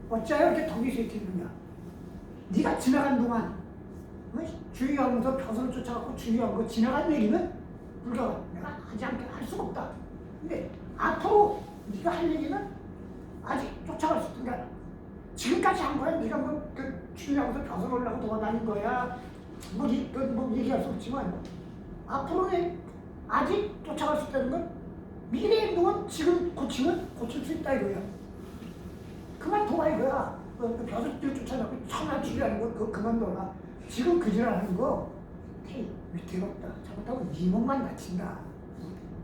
어찌하여 이렇게 덕이 쇠퇴느냐. 네가 지나간 동안 주의하면서 벼슬을 쫓아가고 주의한 거 지나간 얘기는 불가가 내가 하지 않게 할 수가 없다. 근데 앞으로 네가 할 얘기는 아직 쫓아갈 수 있다. 지금까지 한 거야. 네가 주의하면서 벼슬 올라고 돌아다닌 거야. 뭐 얘기할 수 없지만 앞으로는 아직 쫓아갈 수 있다는 건 미래의 행동은 지금 고칠 수 있다 이거야. 그만둬라 이거야. 벼슬들 쫓아가고 천하주의하는 거 그거 그만둬라. 지금 그지랄하는 거 위태롭다. 잘못하면 네 몸만 다친다.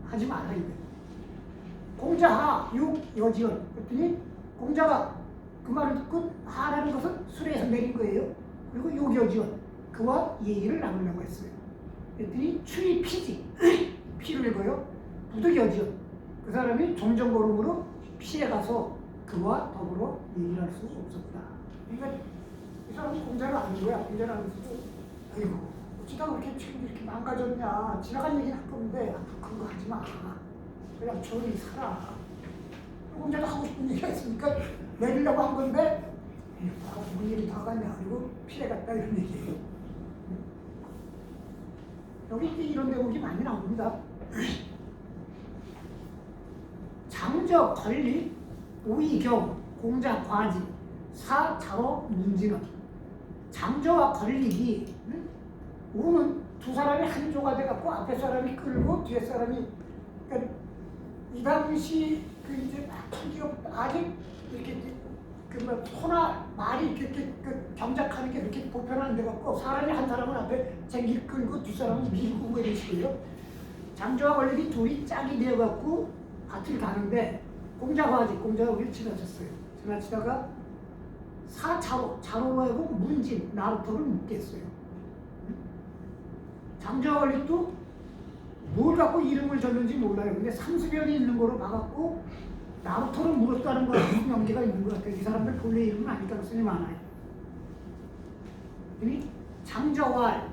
하지 말라 이거야. 공자하 여지연 그랬더니 공자가 그 말을 듣고 하라는 것은 수레에서 내린 거예요. 그리고 욕여지연 그와 얘기를 나누려고 했어요. 그랬더니 추리 피지 피를 읽어요. 부득여지연 그 사람이 종정고름으로 피해가서 그와 더불어 얘기를 할 수 없었다. 그러니까 이 사람은 공자를 아는 거야. 공자를 아면서 아이고 어쩌다 그렇게 지금 이렇게 망가졌냐. 지나간 얘기는 할 건데 앞으로 그런 거 하지 마. 그냥 조용히 살아. 공자가 하고 싶은 얘기가 있으니까 내리려고 한 건데 뭔 일이 다 갔냐. 그리고 피해갔다 이런 얘기예요. 여기 이런 대목이 많이 나옵니다. 장저 권리 우이경 공자 과지 사자로 문진은 장저와 권리기 우는 두 사람이 한 조가 돼갖고 앞에 사람이 끌고 뒤에 사람이 그러니까 이 당시 그 이제 막 아직 이렇게 그 소나 말이 이렇게 그 경작하는 게 그렇게 보편은 안 돼갖고 사람이 한 사람은 앞에 쟁길 끌고 두 사람은 밀고 뭐 이런 식이에요. 장저와 권리기 둘이 짝이 되어갖고 밭을 가는데 공자가 우리를 지나쳤어요. 지나치다가 자로로 하여금 문진 나루토를 묻겠어요. 장저와 권리도 뭘 갖고 이름을 졌는지 몰라요. 근데 삼수변이 있는 거로 봐갖고 나루토를 물었다는 거에 무슨 연계가 있는 것 같아요. 이 사람들 본래 이름은 아닐 가능성이 많아요. 장저왈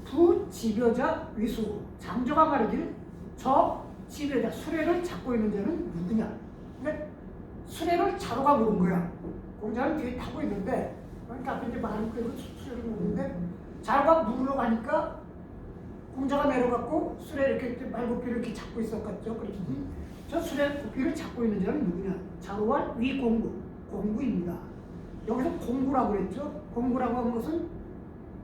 부지벼자 위수 장저가 말하길 저 지배자 수레를 잡고 있는 자는 누구냐. 근데 수레를 자로가 물은 거야. 공자는 뒤에 타고 있는데 그러니까 앞에 이제 말을 끌고 수레를 물는데 자로가 물으러 가니까 공자가 내려갔고 수레 이렇게 말고피를 이렇게 잡고 있었겠죠. 그랬더니 저 수레 고피를 잡고 있는 자는 누구냐. 자로와 위공구입니다. 여기서 공구라고 그랬죠. 공구라고 하는 것은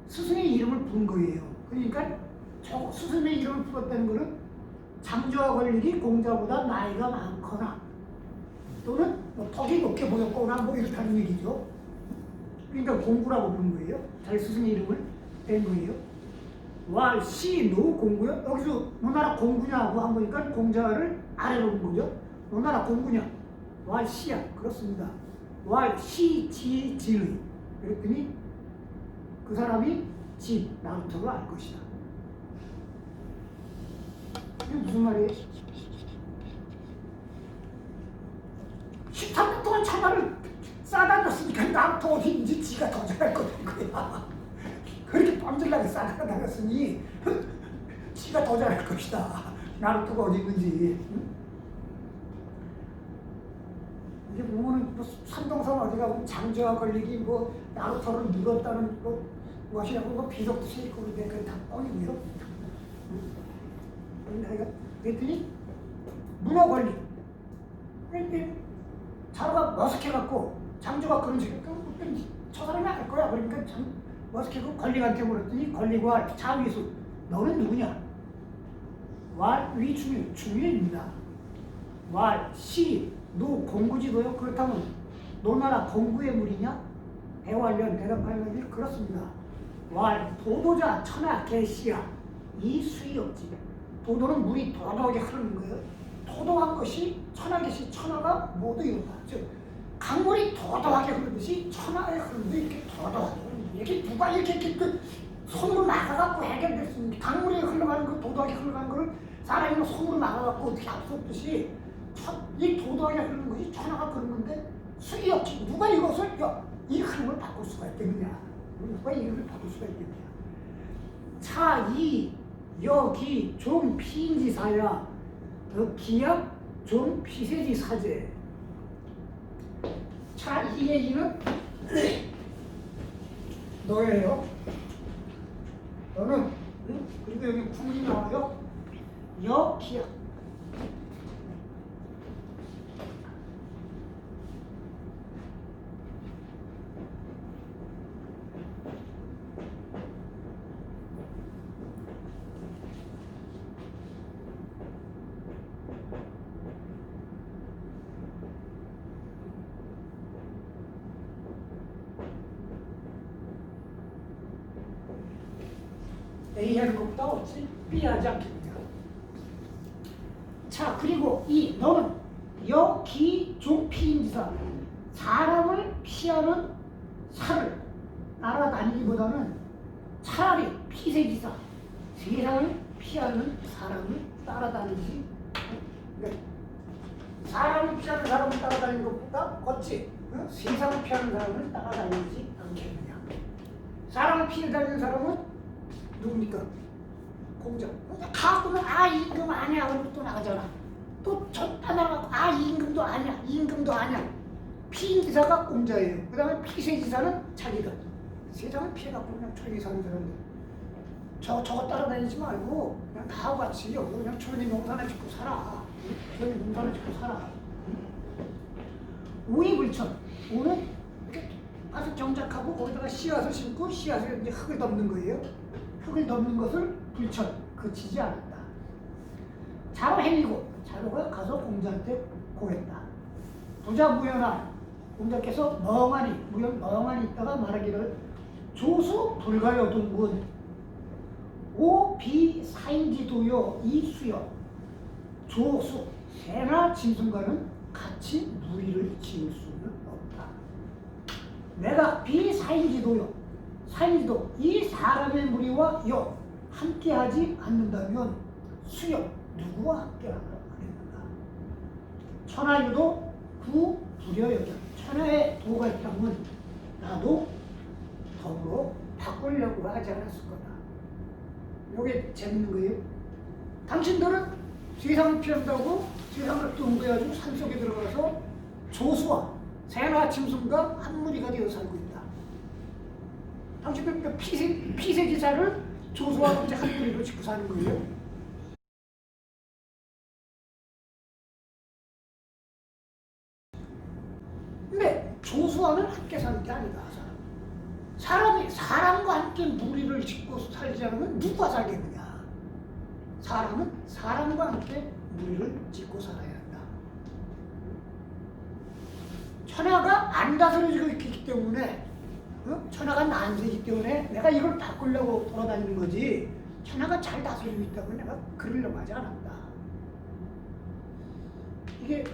스승의 이름을 부른 거예요. 그러니까 저 스승의 이름을 불렀다는 것은 장저와 권리기 공자보다 나이가 많거나 또는 뭐 덕이 높게 보였거나 뭐 이렇다는 얘기죠. 그러니까 공구라고 부른 거예요. 자기 스승의 이름을 댄 거예요. 왈, 시, 노, 공구요? 여기서 너나라 공구냐고 한 거니까 공자를 아래로 본 거죠. 너나라 공구냐? 왈, 시야. 그렇습니다. 왈, 시, 지, 지의. 그랬더니 그 사람이 나루토를 알 것이다. 이게 무슨 말이에요? 13년 동안 천하를 싸다녔으니까 나부터 어디인지 지가 더 잘할 거야. 그렇게 뻔질나게 싸다녔으니 지가 더 잘할 것이다. 나루토가 어디 있는지. 이제 보면은 뭐 산동산 어디가 뭐 장저하 걸리기 뭐 나루토를 물었다는 것이라고 뭐 비석도 세고 그런데 그건 다 뻥이고요. 내가 그랬더니 문어 걸리. 자루가 머쓱해갖고 장조가 그런 식으로 저 사람이 알 거야. 그러니까 참 머쓱해고 걸리한테 물었더니 걸리가 자위수 너는 누구냐? 왈위 중유입니다. 왈시 너 공구지도요? 그렇다면 너나라 공구의 물이냐? 대활련 대답하려니 그렇습니다. 왈 도도자 천하 개시야 이 수이 없지. 도도는 물이 도도하게 흐르는 거예요. 도도한 것이 천하 개시 천하가 모두 이루다. 즉 강물이 도도하게 흐르듯이 천하에 흐르는데 이렇게 도도하게 이렇게 누가 이렇게 그 손으로 막아갖고 해결될 수 있는 강물이 흘러가는 거 도도하게 흘러가는 거를 사람이 손으로 막아갖고 어떻게 할 수 없듯이 이 도도하게 흐르는 것이 천하가 그런 건데 수이 없지. 누가 이것을 이 흐름을 바꿀 수가 있겠느냐? 누가 이 흐름을 바꿀 수가 있겠느냐? 차이 여기 좀 피인지사야 기약 좀 피세지사제. 차이의 이는 너예요. 너는 그리고 여기 구문이 나와요. 여기약. A 하는 것보다 없지 B 하지 않겠느냐. 자 그리고 이 너는 여기 종피인지사 사람을 피하는 살을 따라다니기보다는 차라리 피세지사 세상을 피하는 사람을 따라다니지. 그러니까 사람을 피하는 사람을 따라다니는 것보다 어찌 세상을 피하는 사람을 따라다니지 않겠느냐. 사람을 피해다니는 사람은 누굽니까? 공정. 가끔은 이 임금 아니야. 그러고 또 나가잖아. 또 졌다 나가고 이 임금도 아니야. 이 임금도 아니야. 피인지사가 공자예요. 그 다음에 피세지사는 자기가. 세상을 피해갖고 그냥 조용히 사는 사람들. 저거 따라다니지 말고 그냥 다하고 같이 여기 그냥 조용히 농사나 짓고 살아. 조용히 농사나 짓고 살아. 오이불천. 오는 이렇게 가서 정작하고 거기다가 씨앗을 심고 씨앗을 이제 흙을 덮는 거예요. 흙을 덮는 것을 불천, 그치지 않았다. 자로 행위고, 자로가 가서 공자한테 고했다. 부자 무연한 공자께서 멍하니 있다가 말하기를 조수 불가여 동군 오비 사인지도요 이수여 조수 새나 짐승과는 같이 무리를 지을 수는 없다. 내가 비사인지도요 사인지도 이 사람의 무리와 함께하지 않는다면 수여 누구와 함께하겠는가. 천하유도 구 불여여자 천하에 도가 있다면 나도 더불어 바꾸려고 하지 않았을 거다. 이게 재밌는 거예요. 당신들은 세상을 피한다고 세상을 뚱겨가지고 산속에 들어가서 조수와 새나 짐승과 한 무리가 되어 살고 있다. 당신들 그 피세지사를 조수와 이제 한 무리로 짓고 사는 거예요. 근데 조수와는 함께 사는 게 아니다. 사람이 사람과 함께 무리를 짓고 살지 않으면 누가 살겠느냐. 사람은 사람과 함께 무리를 짓고 살아야 한다. 천하가 안 다스려지고 있기 때문에 천하가 난세이기 때문에 내가 이걸 바꾸려고 돌아다니는 거지 천하가 잘 다스리고 있다고 내가 그러려고 하지 않았다. 이게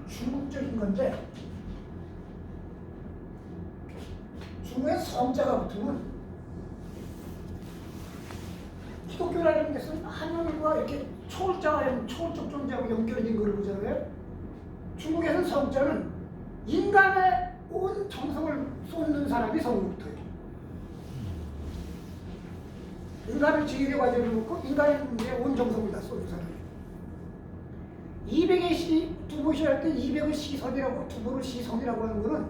중국적인 건데 중국에 성자가 붙으면 기독교라는 데서는 하나님과 이렇게 초월자와 초월적 존재하고 연결된 걸 보잖아요. 중국에서는 성자는 인간의 온 정성을 쏟는 사람이 성부터예요. 인간을 지휘의 과제를 놓고 인간의 온 정성을 다 쏟는 사람이에요. 200의 두보시 할 때 200의 시선이라고 두보를 시선이라고 하는 거는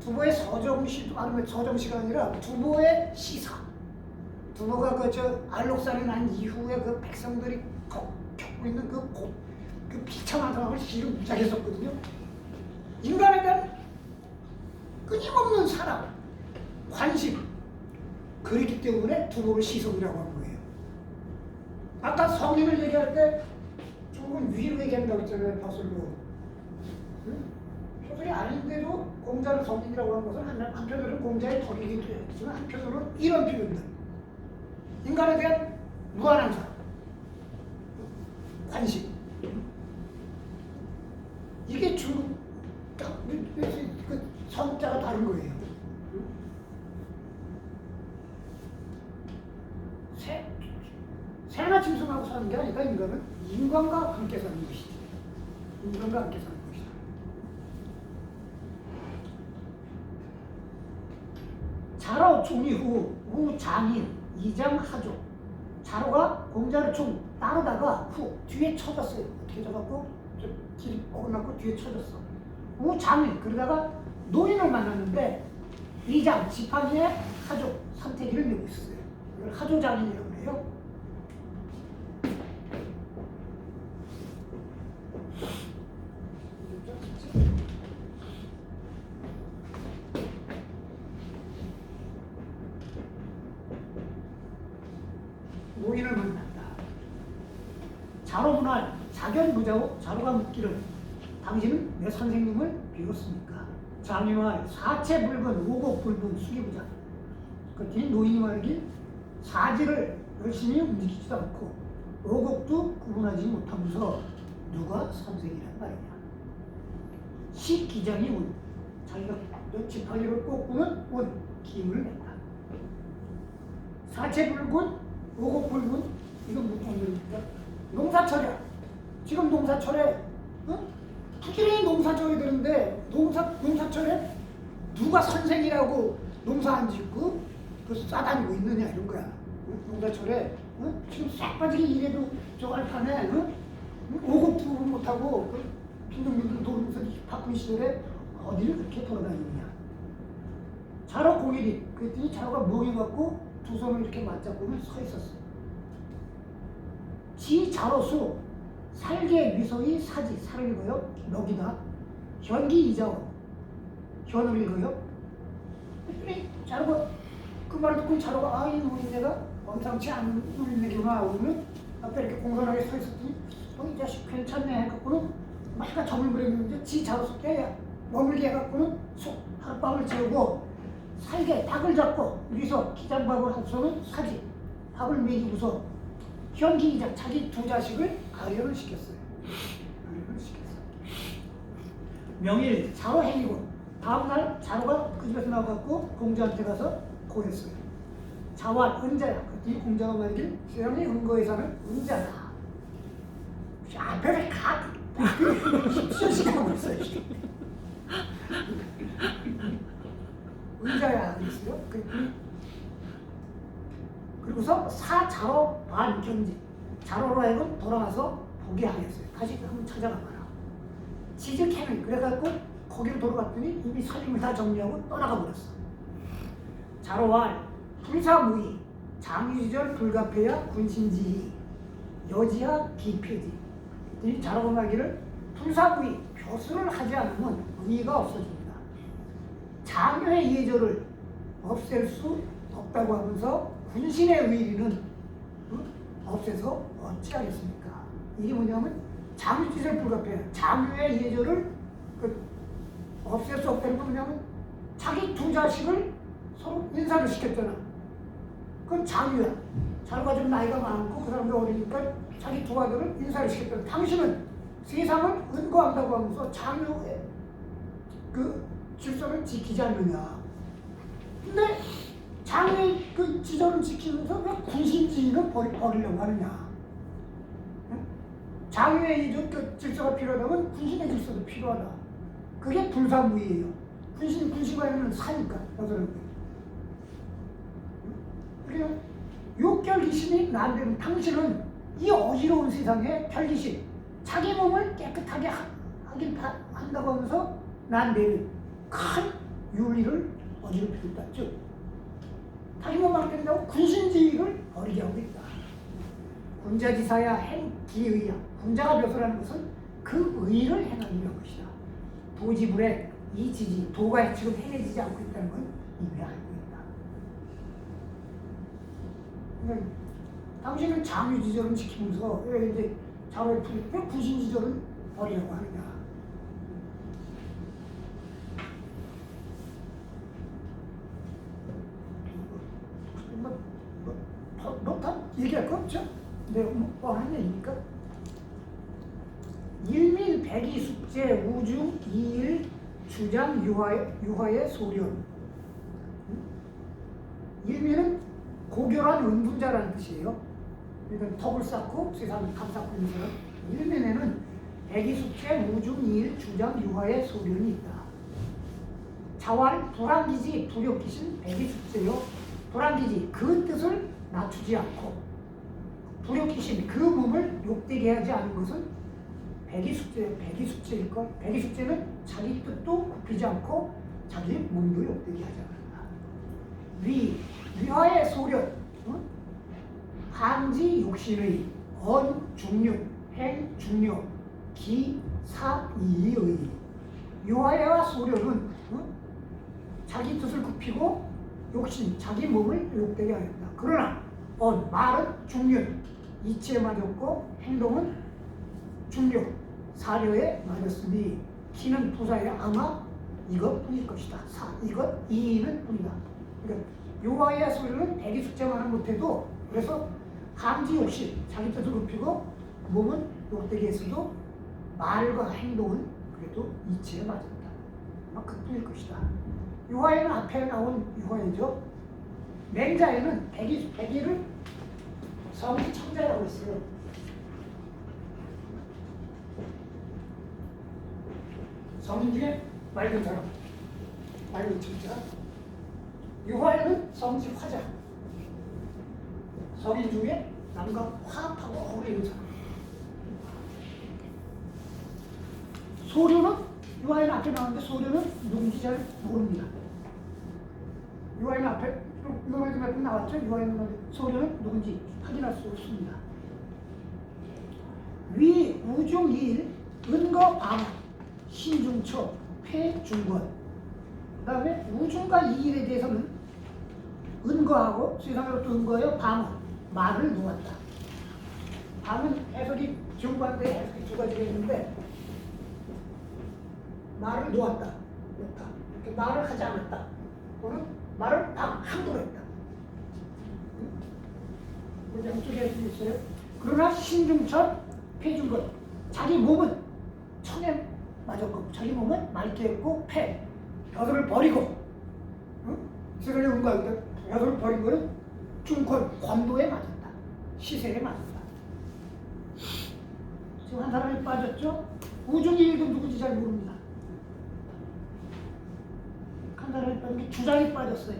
두보의 서정시도 아니면 서정시가 아니라 두보의 시사. 두보가 알록산이 난 이후에 그 백성들이 겪고 있는 그 비참한 상황을 시를 무지하게 썼거든요. 인간에 대한 끊임없는 사랑, 관심. 그렇기 때문에 두보를 시성이라고 한 거예요. 아까 성인을 얘기할 때 중국은 위로 얘기한다고 했잖아요. 벼슬로. 벼슬이 아닌데도 공자를 성인이라고 하는 것은 한편으로는 공자의 덕이기도 했지만 한편으로는 이런 표현들. 인간에 대한 무한한 사랑, 관심. 이게 중국 그 성자가 다른 거예요. 새나 짐승하고 사는 게 아니라 인간은 인간과 함께 사는 것이지. 인간과 함께 사는 것이다. 자로 중이후 우장인 이장하조. 자로가 공자를 좀 따르다가 후 뒤에 쳐졌어요. 어떻게 쳐갖고 길이 어긋났고 뒤에 쳐졌어. 우장인 그러다가 노인을 만났는데 이장 지팡이에 하조 삼태기를 메고 있었어요. 이걸 하조장인이라고 해요. 노인을 만났다. 자로문할 자견부자고 자로가 묻기를 당신은 내 선생님을 비웠습니까? 장유할 사체불근 오곡불분 수기부자. 그랬더니 노인이 말하길 사지를 열심히 움직이지도 않고 오곡도 구분하지 못하면서 누가 선생이란 말이냐. 식기장이 운. 자기가 지팡이를 꽂고는 운 기운을 낸다. 사체불근 오곡불분 이건 무슨 말입니까? 농사철이야. 지금 농사철에 부지런히 농사 져야 되는데 농사철에 누가 선생이라고 농사 안 짓고 그 싸다니고 있느냐 이런 거야. 농사철에 지금 싹 빠지게 일해도 저 알판에 오곡불분 못하고 빈둥빈둥 돌면서 바쁜 시절에 어디를 그렇게 돌아다니느냐. 자로 공일이 그랬더니 자로가 멍해갖고 두 손을 이렇게 맞잡고는 서 있었어. 지 자로수 살개 미소이 사지 살을 읽어요. 넋이다. 현기 이자원 현을 읽어요. 그랬더니 자로가 그 말을 듣고 자로가 이 노인네가 범상치 않은 노인네구나 하고는 앞에 이렇게 공손하게 서 있었더니 이 자식 괜찮네 해갖고는 막 점을 그렸는데 지 자로수 때 머물게 해갖고는 하룻밤을 재우고 살게 닭을 잡고 여기서 기장밥을 하고서는 사지 밥을 먹이고서 현기이자 자기 두 자식을 가련을 시켰어요. 가련을 시켰어요. 명일 자로 행이고 다음날 자로가 그 집에서 나와갖고 공자한테 가서 고했어요. 자완 은자야. 그랬더니 공자가 말하길 세상에 은거에 사는 은자다. 앞에를 가 10시간 하고 있어요. 은자야 그랬어요. 그리고서 사자로 반경지 자로로 하여금 돌아가서 보게 하겠어요. 다시 한번 찾아가 봐라. 지적해는 그래갖고 거기로 돌아갔더니 이미 살림을 다 정리하고 떠나가 버렸어. 자로와 불사무의 장유지절 불가패야 군신지희 여지야 기패지. 이 자로가 말기를 불사무의 교수를 하지 않으면 의의가 없어집니다. 장유의 예절을 없앨 수 없다고 하면서 군신의 의리는 없애서 어찌하겠습니까? 이게 뭐냐면 장유지절 불가패야. 장유의 예절을 없앨 수 없다는 건 뭐냐면 자기 두 자식을 서로 인사를 시켰잖아. 그건 장유야. 자루가 좀 나이가 많고 그 사람들 어리니까 자기 두 아들을 인사를 시켰잖아. 당신은 세상을 은거한다고 하면서 장유의 그 질서를 지키지 않느냐. 근데 장유의 그 지절을 지키면서 왜 군신지휘를 버리려고 하느냐. 장유의 그 질서가 필요하다면 군신의 질서도 필요하다. 그게 불사무예요. 군신관에는 사니까 여자는. 그래요. 욕결기신이 난되는 당신은 이 어지러운 세상에 결기신, 자기 몸을 깨끗하게 하긴 한다고 하면서 난되는 큰 윤리를 어지럽히고 있다. 즉, 자기 몸을 깬다고 군신지위를 버리게 하고 있다. 군자지사야 행기의야. 군자가 벼슬하는 것은 그 의를 행하기 위한 것이다. 도지불에 이 지지, 도가 지금 행해지지 않고 있다는 건 이미 알고 있다. 그러니까 당신은 장유지절은 지키면서 왜 이제 자로에 풀리고 군신지절은 버리려고 하느냐. 다 얘기할 거 없죠? 내가 뭐 뻔한 얘기니까. 일민 백이 숙제 우중 이일 주장 유화의 소련. 일민은 고결한 은분자라는 뜻이에요. 그러니까 덕을 쌓고 세상을 감싸고 있는 사람. 일민에는 백이 숙제 우중 이일 주장 유화의 소련이 있다. 자활 불안기지 불욕기신 백이 숙제요. 불안기지 그 뜻을 낮추지 않고 불욕기신 그 몸을 욕되게 하지 않은 것은 백이숙제예요. 백이숙제일걸. 백이숙제는 자기 뜻도 굽히지 않고 자기 몸도 욕되게 하지 않는다. 위화의 소련, 항지 욕신의 언중륜, 행중려, 기사이의. 위화와 소련은 자기 뜻을 굽히고 욕심, 자기 몸을 욕되게 하였다. 그러나 말은 중륜, 이치에 맞았고 행동은 중려, 사려에 맞았으니 기는 부사에 아마 이것뿐일 것이다. 이것 이인은 뿐이다. 그러니까 요하야 소리는 대기 숙제만은 못해도 그래서 함지 욕심, 자기 뜻을 굽히고 몸은 욕되게 했어도 말과 행동은 그래도 이치에 맞았다. 아마 그뿐일 것이다. 유화에는 앞에 나온 유화이죠. 맹자에는 백이를 성지 청자라고 했어요. 성인 중에 맑은 사람, 맑은 청자. 유화에는 성지 화자. 성인 중에 남과 화합하고 어울리는 사람. 소류는 유화에는 앞에 나오는데 소류는 누군지 잘 모릅니다. 유화에는 앞에 너희들 몇 번 나왔죠? 유화에는 소류는 누군지 확인할 수 없습니다. 위 우중일 은거 방 신중처 폐중권. 그 다음에 우중과 이일에 대해서는 은거하고 세상으로부터 은거예요. 방은 말을 놓았다. 방은 해석이 중반대 해석이 두 가지가 있는데 말을 놓았다. 이렇게 말을 하지 않았다. 또는 말을 함부로 했다. 양쪽에 할 수 있어요. 그러나 신중처 폐중권. 자기 몸은 천에 맞았고 자기 몸은 맑게 했고 벼슬을 버리고 세상에 은거하는데 벼슬을 버린 거는 중권 관도에 맞았다. 시세에 맞았다. 지금 한 사람이 빠졌죠? 우중일도 누군지 잘 모릅니다. 한 사람이 빠진 게 주장이 빠졌어요.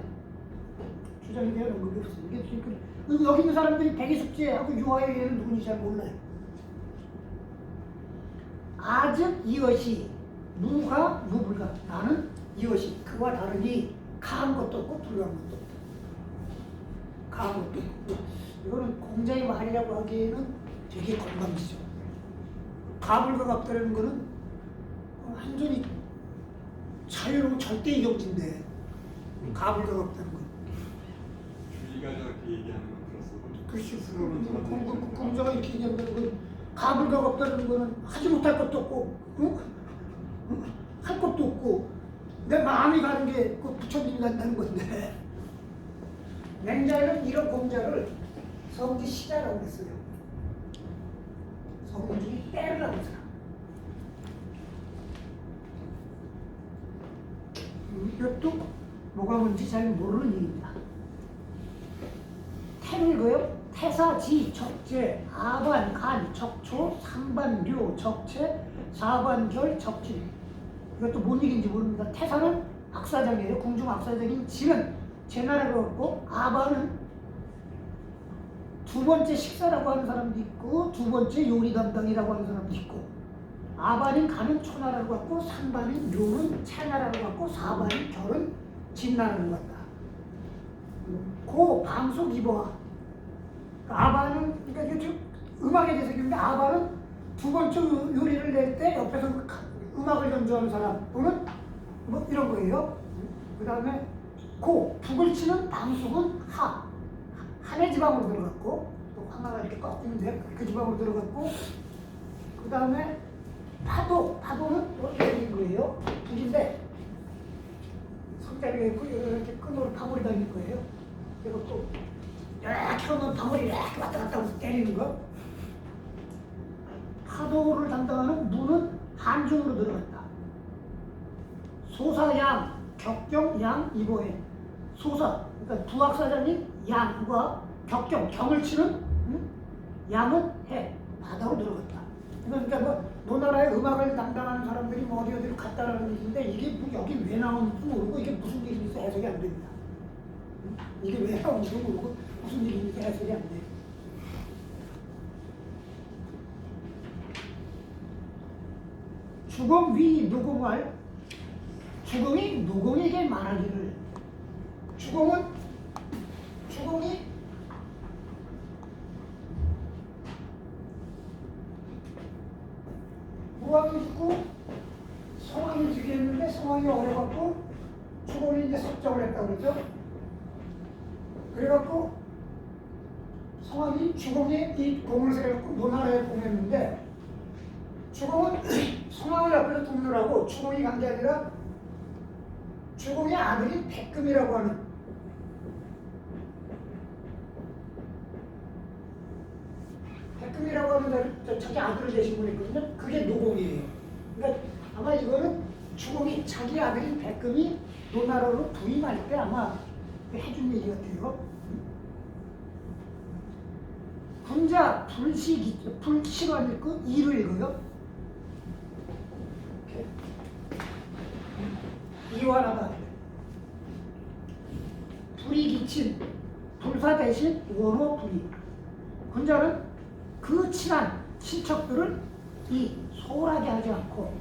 주장에 대한 언급이 없어요. 이게 지금 여기 있는 사람들이 백이숙제하고 유화의 얘는 누군지 잘 몰라요. 아즉 이것이 무가 무불가. 나는 이것이 그와 다르니 강한 것도 없고 불가한 것도 없다. 강한 것도 없고. 이거는 공자의 말이라고 하기에는 되게 건강지죠. 가불가갑다라는 거는 완전히 자유로운 절대의 경지인데 가불가갑다는 거. 주의가 저렇게 얘기하는 건 들었어. 글쎄, 공자가 이렇게 얘기하는 건 가불가갑다는 거는 하지 못할 것도 없고, 할 것도 없고, 내 마음이 가는 게 그 부처님이 간다는 건데. 맹자는 이런 공자를 성지시자라고 했어요. 성인 중에 때르라고 했어요. 이것도 뭐가 뭔지 잘 모르는 일입니다. 태를 그요? 태사지 적재, 아반 간 적초, 삼반 묘 적체, 사반 결 적진. 이것도 뭔 얘기인지 모릅니다. 태사는 악사장이에요. 궁중 악사장인 지는 제나라고 했고, 아반은 두 번째 식사라고 하는 사람도 있고, 두 번째 요리 담당이라고 하는 사람도 있고, 아반인 간은 초나라고 했고, 삼반인 묘는 채나라고 했고, 사반인 결은 진나라고 했다. 고 방송 이보아. 아반은, 그러니까 이게 좀 음악에 대해서 얘기하는데, 아반은 두 번째 요리를 낼 때 옆에서 음악을 연주하는 사람 또는 뭐 이런 거예요. 그 다음에 고 북을 치는 방송은 한해 지방으로 들어갔고, 또 하나가 이렇게 꺾이는데 그 지방으로 들어갔고, 그 다음에 파도는 또 이런 거예요. 북인데 손자리가 있고 이렇게 끈으로 방울이 다닐 거예요. 그리고 또 이렇게 하면 방울이 이렇게 왔다 갔다 하면서 때리는 거. 파도를 담당하는 무는 한중으로 들어갔다. 소사양, 격경, 양, 이보해. 소사, 그러니까 부학사장인 양과 격경, 경을 치는 양은 해, 바다로 들어갔다. 그러니까 뭐 노나라의 음악을 담당하는 사람들이 뭐 어디로 갔다라는 얘기인데, 이게 뭐 여기 왜 나오는지 모르고 이게 무슨 일인지 해석이 안 됩니다. 이게 왜 나오는지 모르고 무슨 일인지 해석이 안 돼요. 주공 위 누공할, 주공이 누공에게 말하기를. 주공이 무왕이 있고 성왕이 주겠는데 성왕이 어려갖고 주공이 이제 섭정을 했다고 그러죠. 그래갖고 성왕이 주공이 이 공을 세워갖고 노나라에 보냈는데, 주공은 성왕을 앞에서 돕느라고 주공이 간 게 아니라 주공의 아들인 백금이라고 하는, 백금이라고 하는 자기 아들을 내신 분이 있거든요. 그게 노공이에요. 그러니까 아마 이거는 주공이 자기 아들인 백금이 노나라로 부임할 때 아마 해준 얘기 같아요. 군자 불시가 읽고 이를 읽어요. 이완하다. 불이 기친, 불사 대신 원호 불이. 군자는 그 친한 친척들을 이 소홀하게 하지 않고